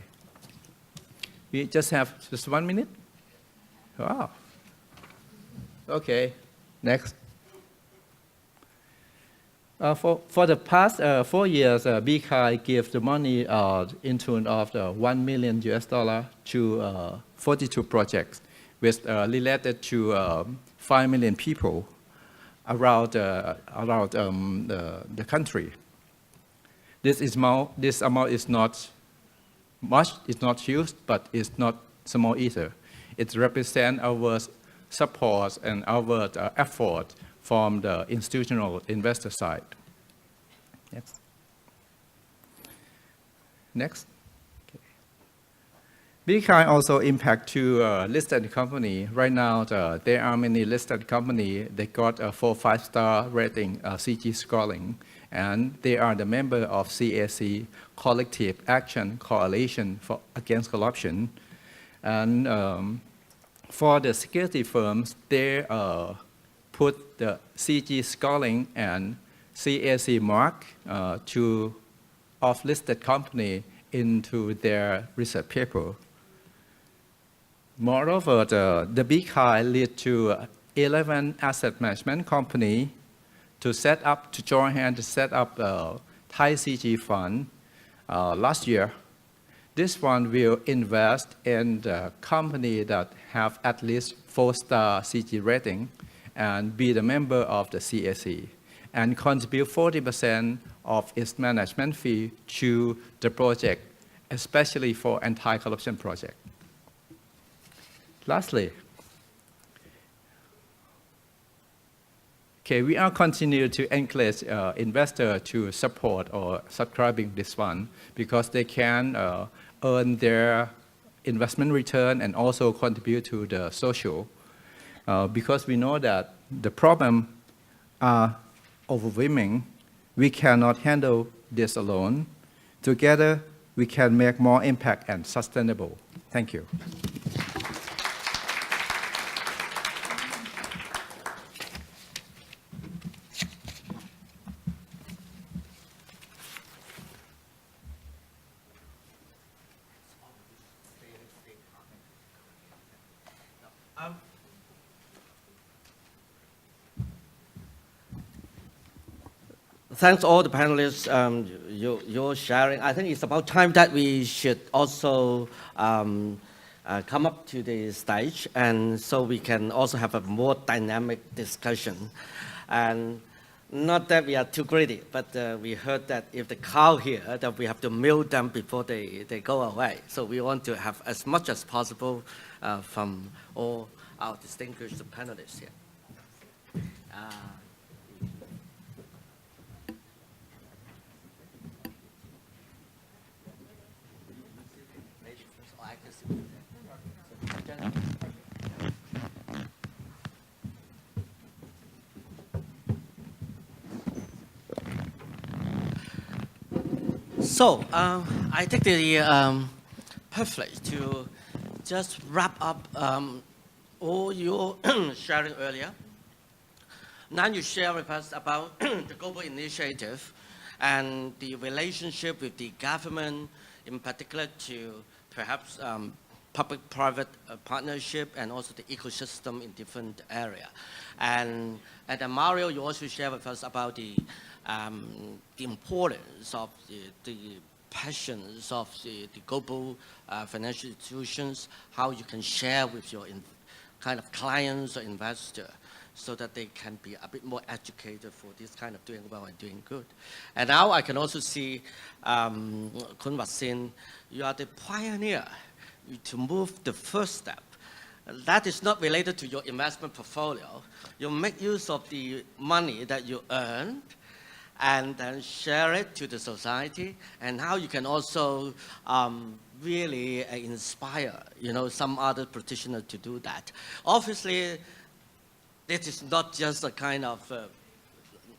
We just have just 1 minute? Wow. Okay, next. For the past 4 years, BKI gave the money in tune of $1 million to 42 projects, which related to 5 million people around the country. This amount is not much, it's not huge, but it's not small either. It represents our support and our effort from the institutional investor side. Next. Next. Okay. BKI also impact to listed company. Right now, there are many listed companies that got a 4-5-star rating, CG scoring, and they are the member of CAC, Collective Action Coalition Against Corruption. And for the security firms, they put the CG scoring and CAC mark of listed company into their research paper. Moreover, the BKI led to 11 asset management company to join hands to set up a Thai CG fund last year. This one will invest in the company that have at least 4-star CG rating and be the member of the CAC and contribute 40% of its management fee to the project, especially for anti-corruption project. Lastly, we are continue to encourage investors to support or subscribing this fund because they can earn their investment return and also contribute to the social. Because we know that the problem are overwhelming, we cannot handle this alone. Together, we can make more impact and sustainable. Thank you. Thanks all the panelists, your sharing. I think it's about time that we should also come up to the stage, and so we can also have a more dynamic discussion. And not that we are too greedy, but we heard that if the cow here, that we have to milk them before they go away. So we want to have as much as possible from all our distinguished panelists here. So I take the privilege to just wrap up all your sharing earlier. Now you share with us about the global initiative and the relationship with the government, in particular to perhaps public-private partnership and also the ecosystem in different areas. And then Mario, you also share with us about the importance of the passions of the global financial institutions, how you can share with your kind of clients or investors so that they can be a bit more educated for this kind of doing well and doing good. And now I can also see, Kun Wasin, you are the pioneer to move the first step. That is not related to your investment portfolio. You make use of the money that you earned and then share it to the society, and how you can also really inspire, some other practitioners to do that. Obviously, this is not just a kind of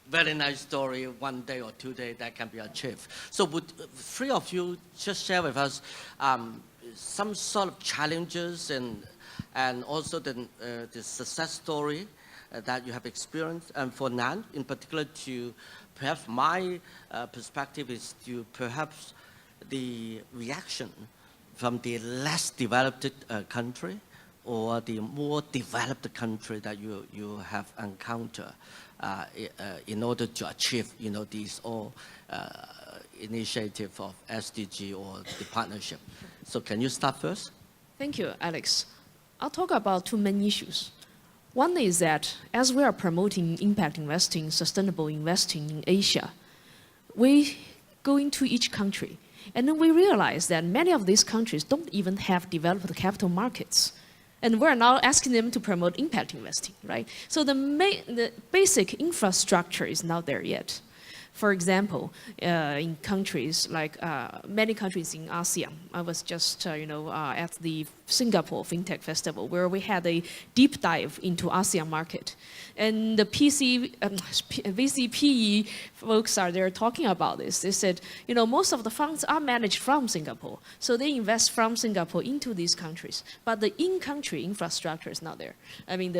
very nice story, 1 day or 2 days that can be achieved. So would three of you just share with us some sort of challenges and also the success story that you have experienced? And for Nan, in particular, to perhaps my perspective is to perhaps the reaction from the less developed country or the more developed country that you have encountered in order to achieve, these all initiative of SDG or the partnership. So can you start first? Thank you, Alex. I'll talk about two main issues. One is that as we are promoting impact investing, sustainable investing in Asia, we go into each country, and then we realize that many of these countries don't even have developed capital markets. And we're now asking them to promote impact investing, right? So the basic infrastructure is not there yet. For example, in countries like many countries in ASEAN, I was just at the Singapore FinTech Festival where we had a deep dive into ASEAN market, and the VCPE folks are there talking about this. They said, most of the funds are managed from Singapore, so they invest from Singapore into these countries, but the in-country infrastructure is not there. I mean,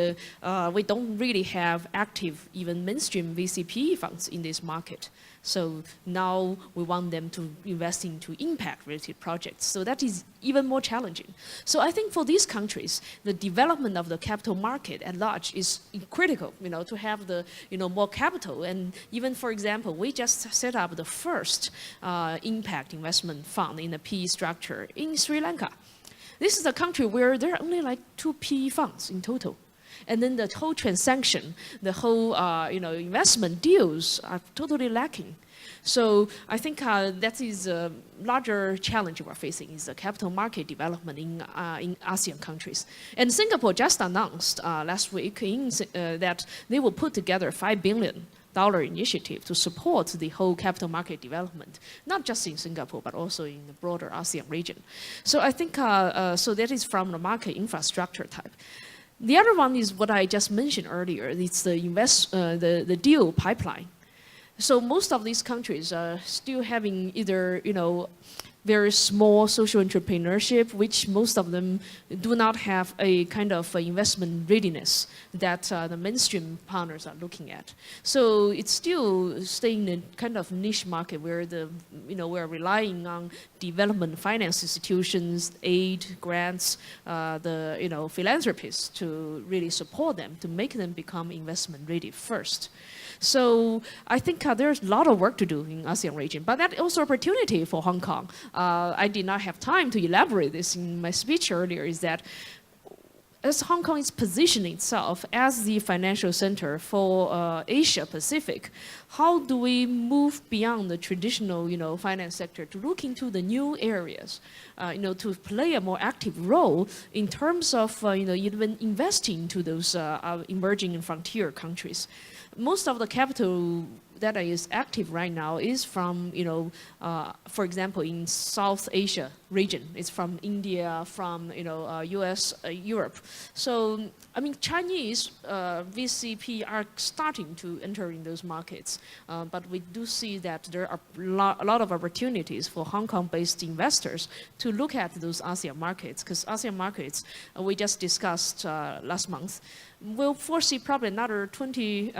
we don't really have active, even mainstream VCPE funds in this market. So now we want them to invest into impact-related projects. So that is even more challenging. So I think for these countries, the development of the capital market at large is critical, to have the, more capital. And even, for example, we just set up the first impact investment fund in a PE structure in Sri Lanka. This is a country where there are only like 2 PE funds in total. And then the whole transaction, the whole investment deals are totally lacking. So I think that is a larger challenge we're facing is the capital market development in ASEAN countries. And Singapore just announced last week that they will put together $5 billion initiative to support the whole capital market development, not just in Singapore, but also in the broader ASEAN region. So I think, so that is from the market infrastructure type. The other one is what I just mentioned earlier, it's the deal pipeline. So most of these countries are still having either, very small social entrepreneurship, which most of them do not have a kind of investment readiness that the mainstream partners are looking at. So it's still staying in a kind of niche market where we're relying on development finance institutions, aid, grants, the philanthropists to really support them, to make them become investment ready first. So I think there's a lot of work to do in ASEAN region, but that also opportunity for Hong Kong. I did not have time to elaborate this in my speech earlier, is that as Hong Kong is positioning itself as the financial center for Asia Pacific, how do we move beyond the traditional, finance sector to look into the new areas, to play a more active role in terms of, even investing into those emerging and frontier countries. Most of the capital that is active right now is from, for example, in South Asia region. It's from India, from, US, Europe. So, Chinese VCP are starting to enter in those markets. But we do see that there are a lot of opportunities for Hong Kong-based investors to look at those ASEAN markets, because ASEAN markets, we just discussed last month, we'll foresee probably another 20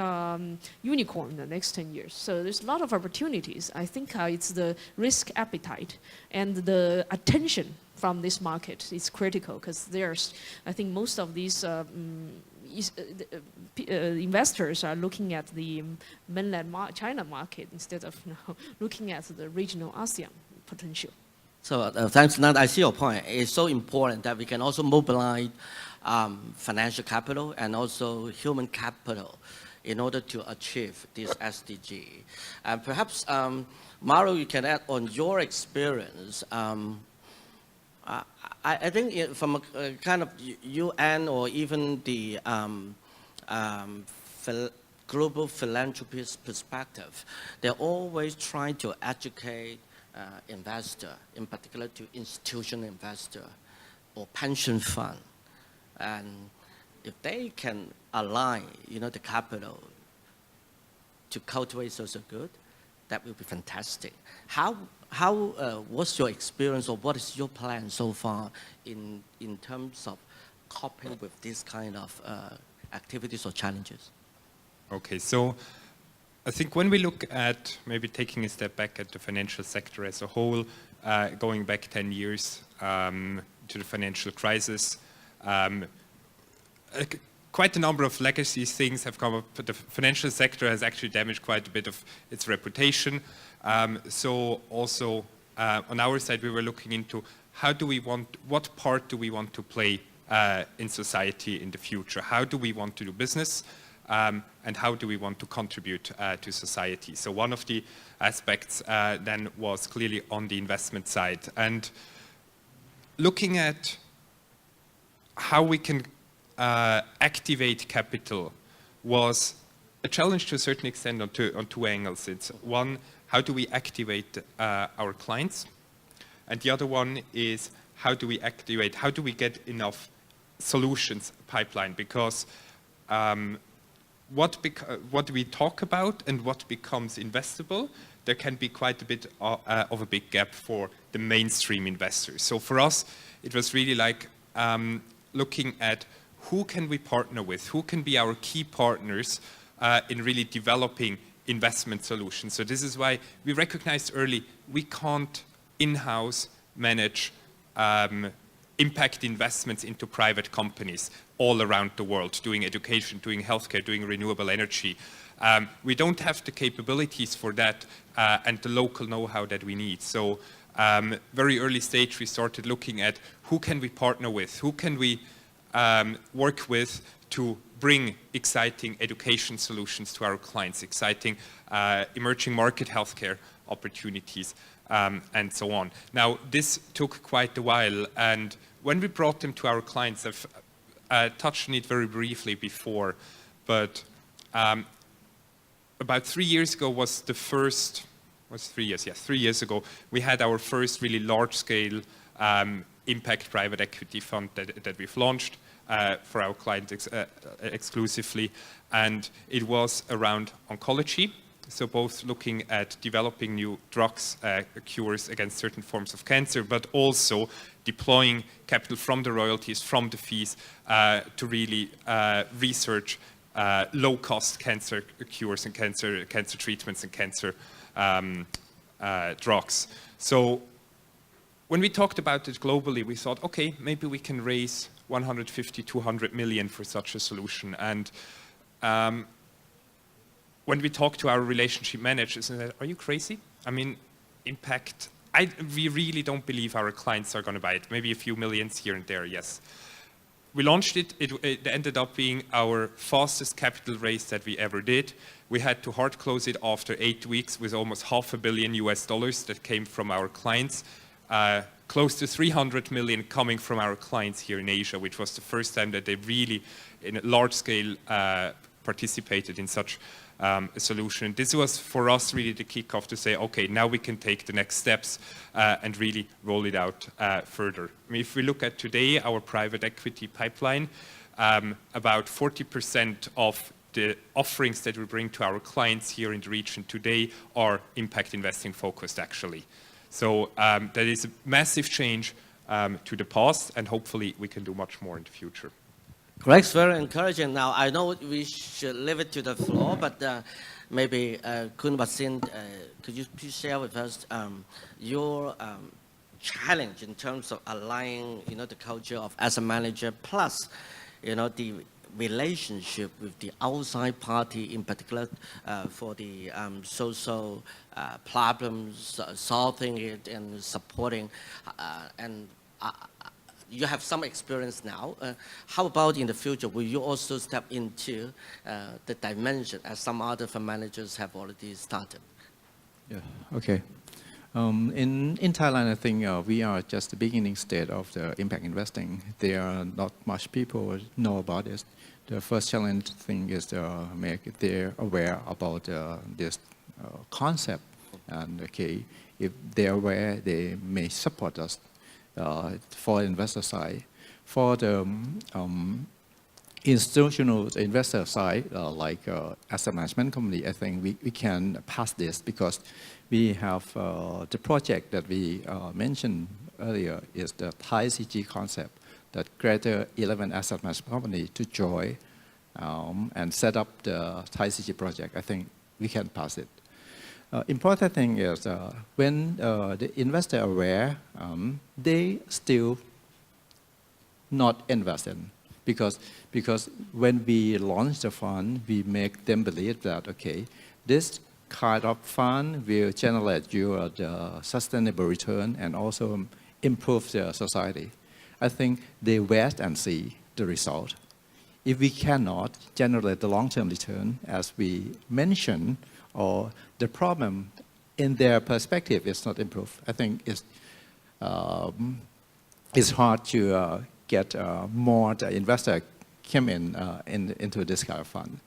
unicorn in the next 10 years. So there's a lot of opportunities. I think it's the risk appetite and the attention from this market is critical, because I think most of these investors are looking at the mainland China market instead of looking at the regional ASEAN potential. So thanks, Nan. I see your point. It's so important that we can also mobilize financial capital and also human capital in order to achieve this SDG. And perhaps, Mario, you can add on your experience. I think from a kind of UN or even the global philanthropist perspective, they're always trying to educate investor, in particular to institutional investor or pension fund. And if they can align, the capital to cultivate social good, that will be fantastic. How what's your experience, or what is your plan so far in terms of coping with this kind of activities or challenges? Okay, so I think when we look at maybe taking a step back at the financial sector as a whole, going back 10 years to the financial crisis, quite a number of legacy things have come up. The financial sector has actually damaged quite a bit of its reputation. So also on our side, we were looking into what part do we want to play in society in the future? How do we want to do business? And how do we want to contribute to society? So one of the aspects then was clearly on the investment side. And looking at how we can activate capital was a challenge to a certain extent on two angles. It's one, how do we activate our clients? And the other one is how do we get enough solutions pipeline? Because what we talk about and what becomes investable, there can be quite a bit of a big gap for the mainstream investors. So for us, it was really like looking at who can we partner with, who can be our key partners in really developing investment solutions. So this is why we recognized early we can't in-house manage impact investments into private companies all around the world, doing education, doing healthcare, doing renewable energy. We don't have the capabilities for that and the local know-how that we need. So very early stage, we started looking at who can we partner with, who can we work with to bring exciting education solutions to our clients, exciting emerging market healthcare opportunities, and so on. Now, this took quite a while, and when we brought them to our clients, I've touched on it very briefly before, but about 3 years ago was the first, was 3 years? Yes, 3 years ago, we had our first really large-scale impact private equity fund that we've launched for our clients exclusively, and it was around oncology. So both looking at developing new drugs, cures against certain forms of cancer, but also deploying capital from the royalties, from the fees, to really research low-cost cancer cures and cancer treatments and cancer drugs. So when we talked about it globally, we thought, okay, maybe we can raise 150, 200 million for such a solution. And when we talk to our relationship managers, and are you crazy? I mean, impact, we really don't believe our clients are going to buy it. Maybe a few millions here and there, yes. We launched it. It ended up being our fastest capital raise that we ever did. We had to hard close it after 8 weeks with almost $500 million that came from our clients. Close to 300 million coming from our clients here in Asia, which was the first time that they really, in a large scale, participated in such a solution. This was for us really the kickoff to say, okay, now we can take the next steps and really roll it out further. I mean, if we look at today, our private equity pipeline, about 40% of the offerings that we bring to our clients here in the region today are impact investing focused, actually. So that is a massive change to the past, and hopefully we can do much more in the future. Greg's very encouraging. Now, I know we should leave it to the floor, but maybe Kun Wasin, could you please share with us your challenge in terms of aligning, the culture of asset manager plus, the relationship with the outside party, in particular for the social problems, solving it and supporting, and you have some experience now. How about in the future? Will you also step into the dimension as some other fund managers have already started? Yeah, okay. In Thailand, I think we are just the beginning stage of the impact investing. There are not much people know about this. The first challenge thing is to make them aware about this concept. And okay, if they're aware, they may support us for the investor side. For the institutional investor side, like asset management company, I think we can pass this because we have the project that we mentioned earlier is the Thai CG concept, that greater 11 asset management company to join and set up the Thai CG project. I think we can pass it. Important thing is when the investor aware, they still not invest in because when we launch the fund, we make them believe that okay, this kind of fund will generate you the sustainable return and also improve the society. I think they wait and see the result. If we cannot generate the long-term return, as we mentioned, or the problem in their perspective is not improved, I think it's hard to get more the investor come into this kind of fund.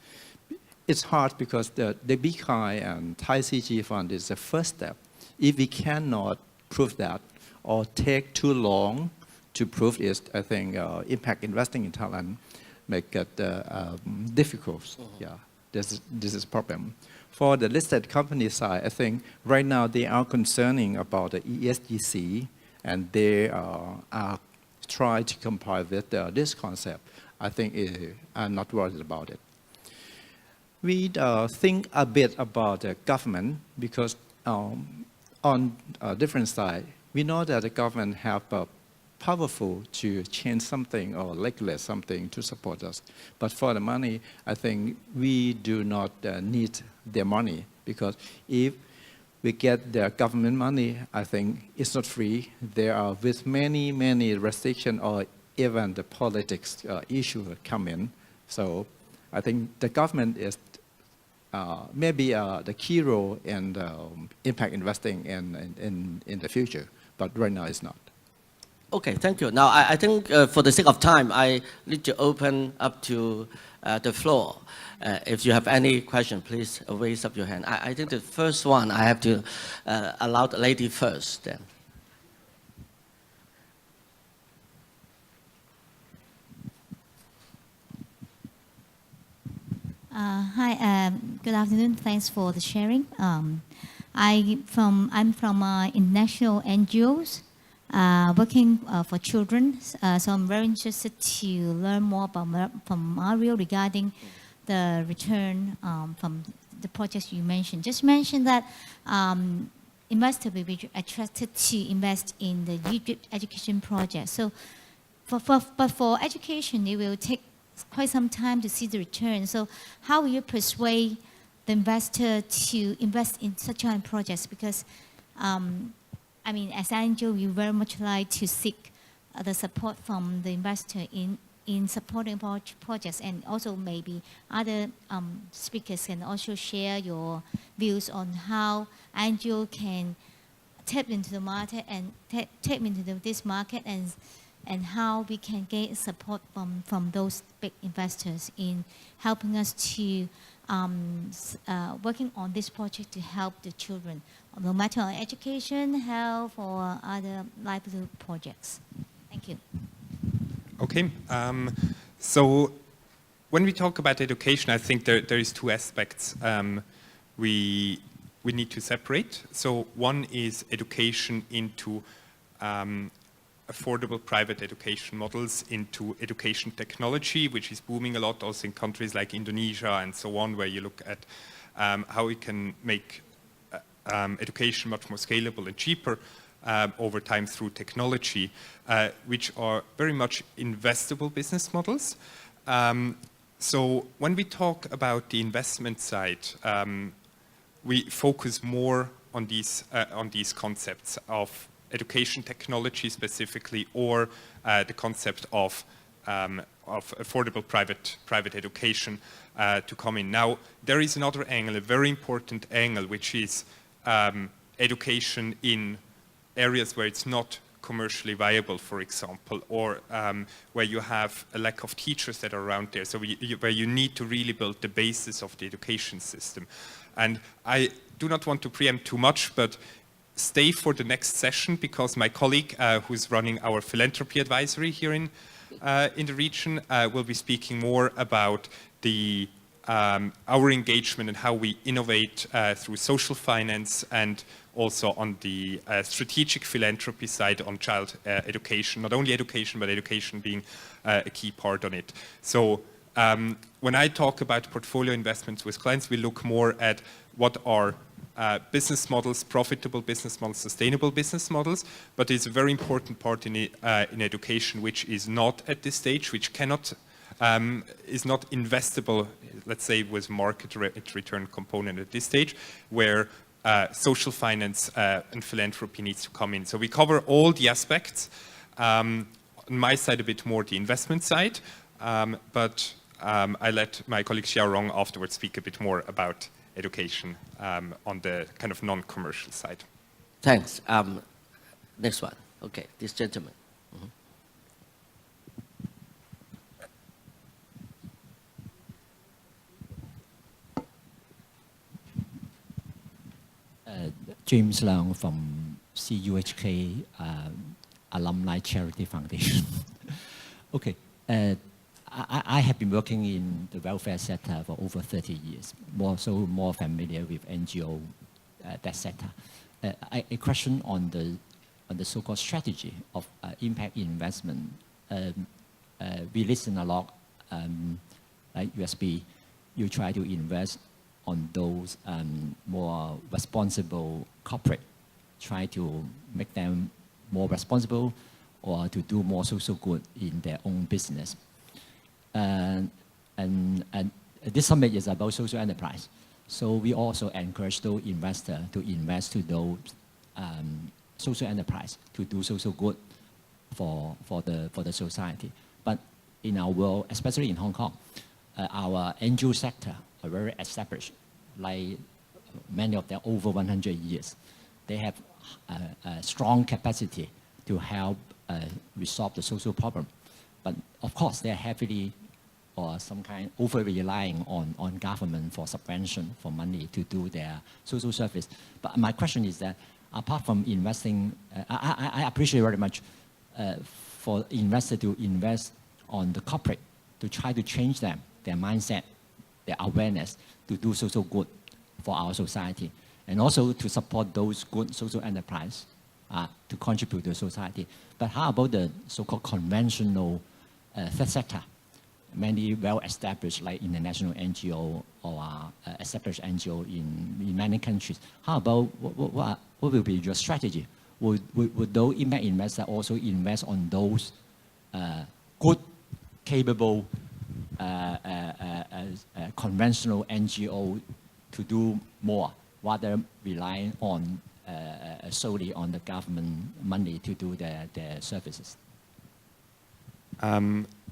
It's hard because the BKI and Thai CG fund is the first step. If we cannot prove that or take too long to prove it, I think impact investing in Thailand make it difficult. Yeah, this is a problem. For the listed company side, I think right now they are concerning about the ESGC and they are trying to comply with this concept. I think I'm not worried about it. We think a bit about the government because on a different side, we know that the government have powerful to change something or regulate something to support us. But for the money, I think we do not need their money because if we get their government money, I think it's not free. There are with many restrictions or even the politics issue come in. So I think the government is maybe the key role in impact investing in the future, but right now it's not. Okay, thank you. Now, I think for the sake of time, I need to open up to the floor. If you have any question, please raise up your hand. I think the first one, I have to allow the lady first then. Hi, good afternoon. Thanks for the sharing. I'm from international NGOs working for children. So I'm very interested to learn more about from Mario regarding the return from the projects you mentioned. Just mentioned that investors will be attracted to invest in the Egypt education project. So, but for education, it will take quite some time to see the return. So how will you persuade the investor to invest in such kind of projects? Because, I mean, as an angel, we very much like to seek the support from the investor in supporting projects, and also maybe other speakers can also share your views on how angel can tap into the market and tap into this market, and how we can get support from those big investors in helping us to working on this project to help the children, no matter on education, health, or other livelihood projects. Thank you. Okay, so when we talk about education, I think there is two aspects we need to separate. So one is education into affordable private education models, into education technology, which is booming a lot also in countries like Indonesia and so on, where you look at how we can make education much more scalable and cheaper over time through technology, which are very much investable business models. So when we talk about the investment side, we focus more on these concepts of education technology specifically, or the concept of affordable private education to come in. Now, there is another angle, a very important angle, which is education in areas where it's not commercially viable, for example, or where you have a lack of teachers that are around there, so where you need to really build the basis of the education system. And I do not want to preempt too much, but stay for the next session, because my colleague who's running our philanthropy advisory here in the region will be speaking more about our engagement and how we innovate through social finance, and also on the strategic philanthropy side on child education, not only education, but education being a key part on it. So when I talk about portfolio investments with clients, we look more at what are business models, profitable business models, sustainable business models, but it's a very important part in education, which is not at this stage, which cannot, is not investable, let's say, with market return component at this stage, where social finance and philanthropy needs to come in. So we cover all the aspects. On my side, a bit more the investment side, but I let my colleague Xiao Rong afterwards speak a bit more about education on the kind of non-commercial side. Thanks. Next one. Okay, this gentleman. James Leung from CUHK Alumni Charity Foundation. Okay, I have been working in the welfare sector for over 30 years, more familiar with NGO, that sector. A question on the so-called strategy of impact investment. We listen a lot, like USB, you try to invest on those more responsible corporate, try to make them more responsible or to do more social good in their own business. And this summit is about social enterprise. So we also encourage those investors to invest to those social enterprise to do social good for the society. But in our world, especially in Hong Kong, our NGO sector are very established, like many of them over 100 years. They have a strong capacity to help resolve the social problem. But of course, they're heavily or some kind over-relying on government for subvention, for money to do their social service. But my question is that apart from investing, I appreciate very much for investor to invest on the corporate to try to change them, their mindset, their awareness to do social good for our society, and also to support those good social enterprise to contribute to society. But how about the so-called conventional third sector? Many well-established, like international NGO or established NGO in many countries. How about what will be your strategy? Would those impact investors also invest on those good, capable, conventional NGO to do more, rather relying on solely on the government money to do their services?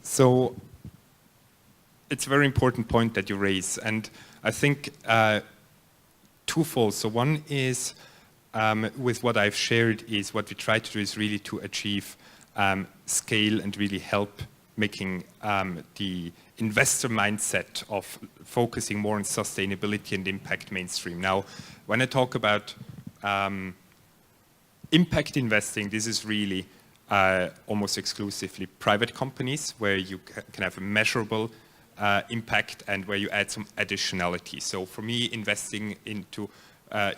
So it's a very important point that you raise, and I think twofold. So one is with what I've shared is what we try to do is really to achieve scale and really help making the investor mindset of focusing more on sustainability and impact mainstream. Now, when I talk about impact investing, this is really almost exclusively private companies where you can have a measurable impact and where you add some additionality. So for me, investing into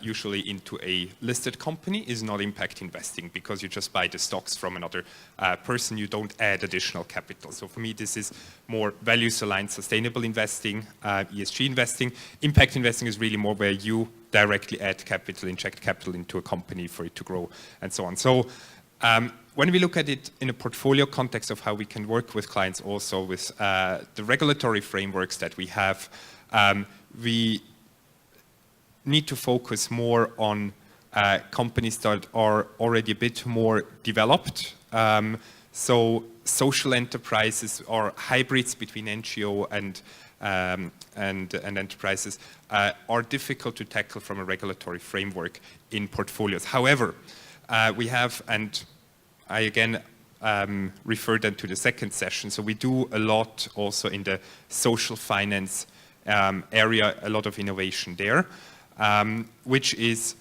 usually into a listed company is not impact investing because you just buy the stocks from another person, you don't add additional capital. So for me, this is more values-aligned sustainable investing, ESG investing. Impact investing is really more where you directly add capital, inject capital into a company for it to grow and so on. So when we look at it in a portfolio context of how we can work with clients also with the regulatory frameworks that we have, we need to focus more on companies that are already a bit more developed. So social enterprises or hybrids between NGO and enterprises are difficult to tackle from a regulatory framework in portfolios. However, we have, and I again refer then to the second session, so we do a lot also in the social finance area, a lot of innovation there. Which is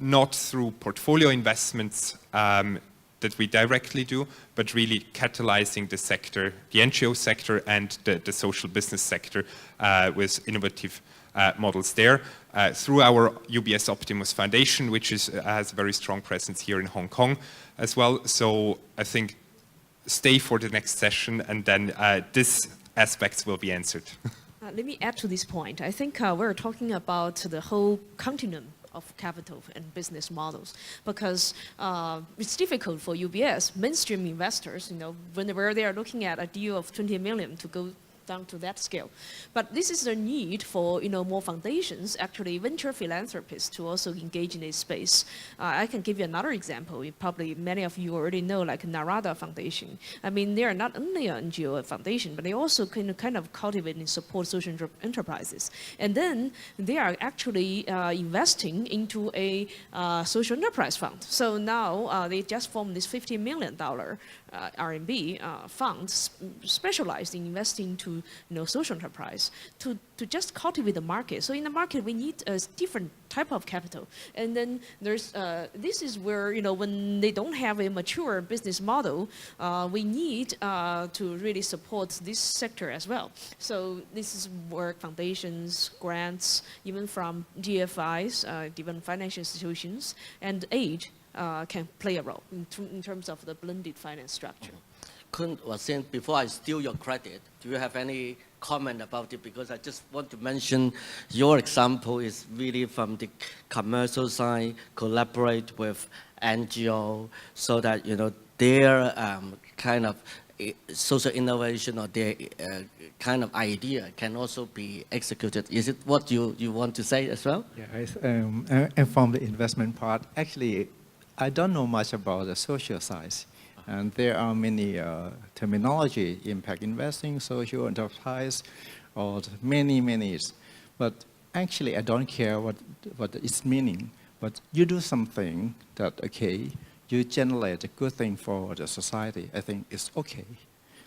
not through portfolio investments that we directly do, but really catalyzing the sector, the NGO sector and the social business sector with innovative models there. Through our UBS Optimus Foundation, which has a very strong presence here in Hong Kong as well. So I think stay for the next session and then these aspects will be answered. Let me add to this point. I think we're talking about the whole continuum of capital and business models because it's difficult for UBS, mainstream investors, whenever they are looking at a deal of 20 million to go down to that scale. But this is a need for more foundations, actually venture philanthropists to also engage in this space. I can give you another example. Probably many of you already know, like Narada Foundation. I mean, they are not only an NGO foundation, but they also kind of cultivate and support social enterprises. And then they are actually investing into a social enterprise fund. So now they just formed this $50 million RMB funds specialized in investing to social enterprise to just cultivate the market. So in the market we need a different type of capital, and then there's this is where when they don't have a mature business model, we need to really support this sector as well. So this is where foundations, grants, even from GFIs, different financial institutions, and aid can play a role in terms of the blended finance structure. Wasin, before I steal your credit, do you have any comment about it? Because I just want to mention your example is really from the commercial side, collaborate with NGO so that their kind of social innovation or their kind of idea can also be executed. Is it what you want to say as well? Yes, and from the investment part, actually, I don't know much about the social side. And there are many terminology, impact investing, social enterprise, or many, many years. But actually, I don't care what its meaning. But you do something that, okay, you generate a good thing for the society, I think it's okay.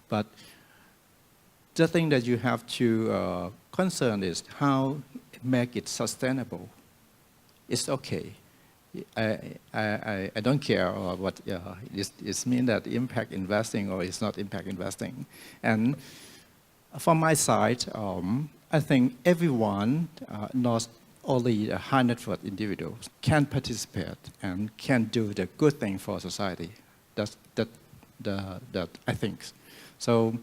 But the thing that you have to concern is how make it sustainable. It's okay. I don't care what it means that impact investing or it's not impact investing. And from my side, I think everyone, not only the high net worth individuals, can participate and can do the good thing for society. That's that I think. So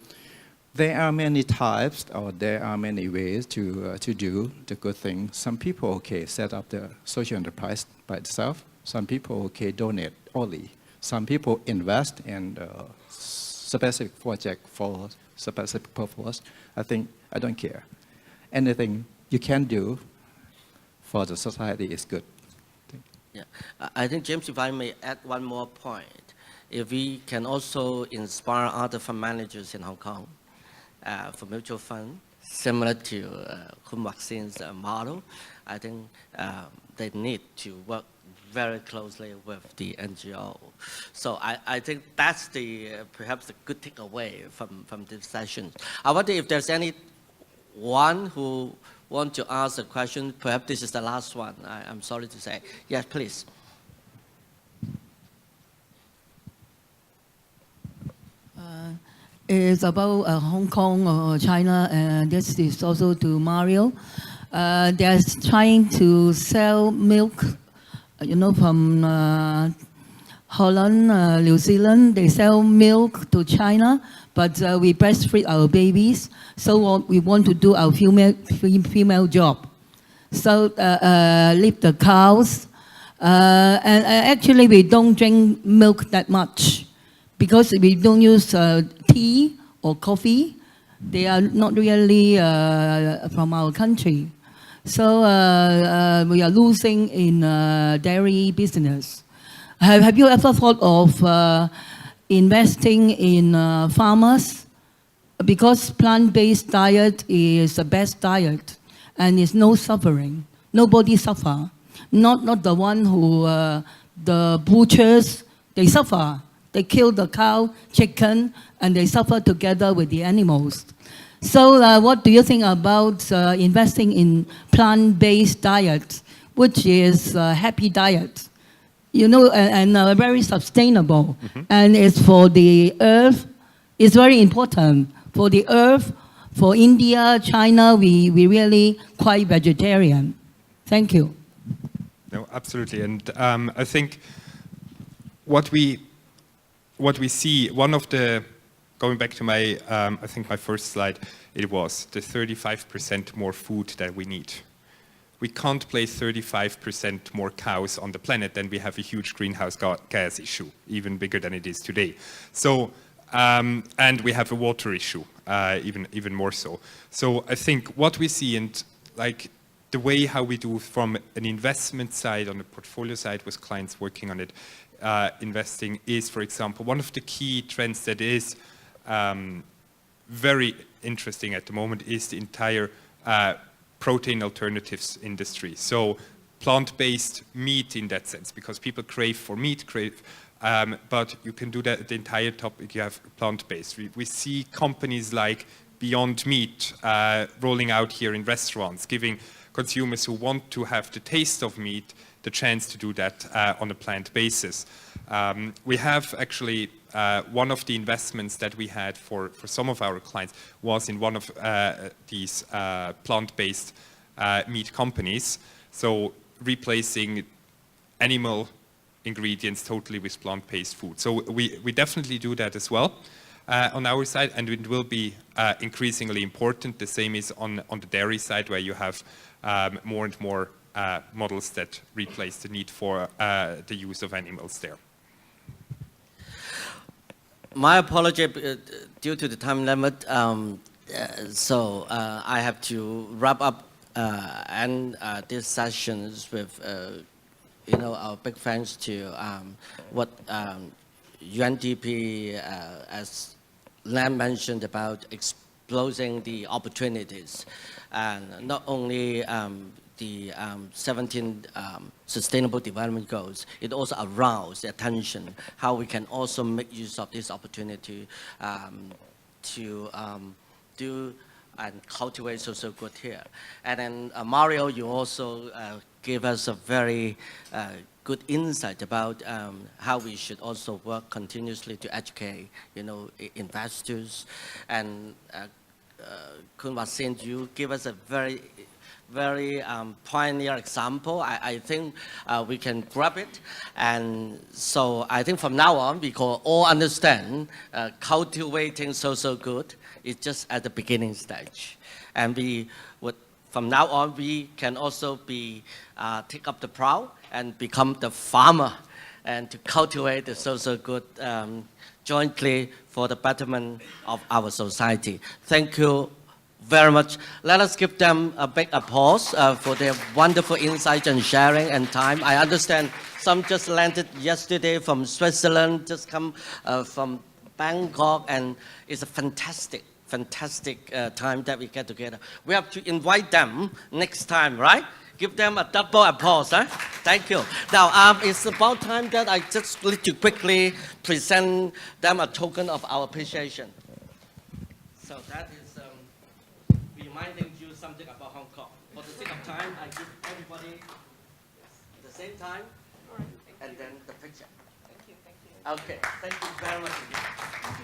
there are many types, or there are many ways to do the good thing. Some people, okay, set up the social enterprise by itself. Some people, okay, donate only. Some people invest in specific project for specific purpose. I think I don't care. Anything you can do for the society is good. Yeah, I think, James, if I may add one more point, if we can also inspire other fund managers in Hong Kong for mutual fund, similar to Khun Wasin's model, I think they need to work very closely with the NGO. So I think that's perhaps the good takeaway from this session. I wonder if there's anyone who want to ask a question. Perhaps this is the last one. I'm sorry to say. Yes, please. It's about Hong Kong or China, and this is also to Mario. They're trying to sell milk, from Holland, New Zealand. They sell milk to China, but we breastfeed our babies. So we want to do our female job. So leave the cows. And actually, we don't drink milk that much because we don't use tea or coffee. They are not really from our country. So we are losing in dairy business. Have you ever thought of investing in farmers? Because plant-based diet is the best diet and it's no suffering. Nobody suffer. Not the one who, the butchers, they suffer. They kill the cow, chicken, and they suffer together with the animals. So what do you think about investing in plant-based diet, which is a happy diet, and very sustainable, and it's for the earth. It's very important for the earth. For India, China, we really quite vegetarian. Thank you. No, absolutely, and I think what we see, one of the, going back to my, I think my first slide, it was the 35% more food that we need. We can't place 35% more cows on the planet, then we have a huge greenhouse gas issue, even bigger than it is today. So, and we have a water issue, even more so. So I think what we see, and like the way how we do from an investment side, on the portfolio side with clients working on it, investing is, for example, one of the key trends that is very interesting at the moment is the entire protein alternatives industry. So plant-based meat in that sense, because people crave for meat, but you can do that, the entire topic, you have plant-based. We see companies like Beyond Meat rolling out here in restaurants, giving consumers who want to have the taste of meat the chance to do that on a plant basis. We have actually, one of the investments that we had for some of our clients was in one of these plant-based meat companies. So replacing animal ingredients totally with plant-based food. So we definitely do that as well on our side, and it will be increasingly important. The same is on the dairy side, where you have more and more models that replace the need for the use of animals there. My apology, due to the time limit, so I have to wrap up and these sessions with, our big thanks to what UNDP, as Lam mentioned, about exposing the opportunities, and not only the 17 Sustainable Development Goals, it also aroused attention how we can also make use of this opportunity to do and cultivate social good here. And then Mario, you also gave us a very good insight about how we should also work continuously to educate, investors. And Kun Wasin, you give us a very pioneer example. I think we can grab it. And so I think from now on, we can all understand cultivating social good is just at the beginning stage. And from now on, we can also take up the proud and become the farmer and to cultivate the social good jointly for the betterment of our society. Thank you very much. Let us give them a big applause for their wonderful insights and sharing and time. I understand some just landed yesterday from Switzerland, just come from Bangkok, and it's a fantastic time that we get together. We have to invite them next time, right? Give them a double applause, huh? Thank you. Now, it's about time that I just need to quickly present them a token of our appreciation. So that is reminding you something about Hong Kong. For the sake of time, I give everybody at the same time, and then the picture. Thank you. Okay, thank you very much indeed.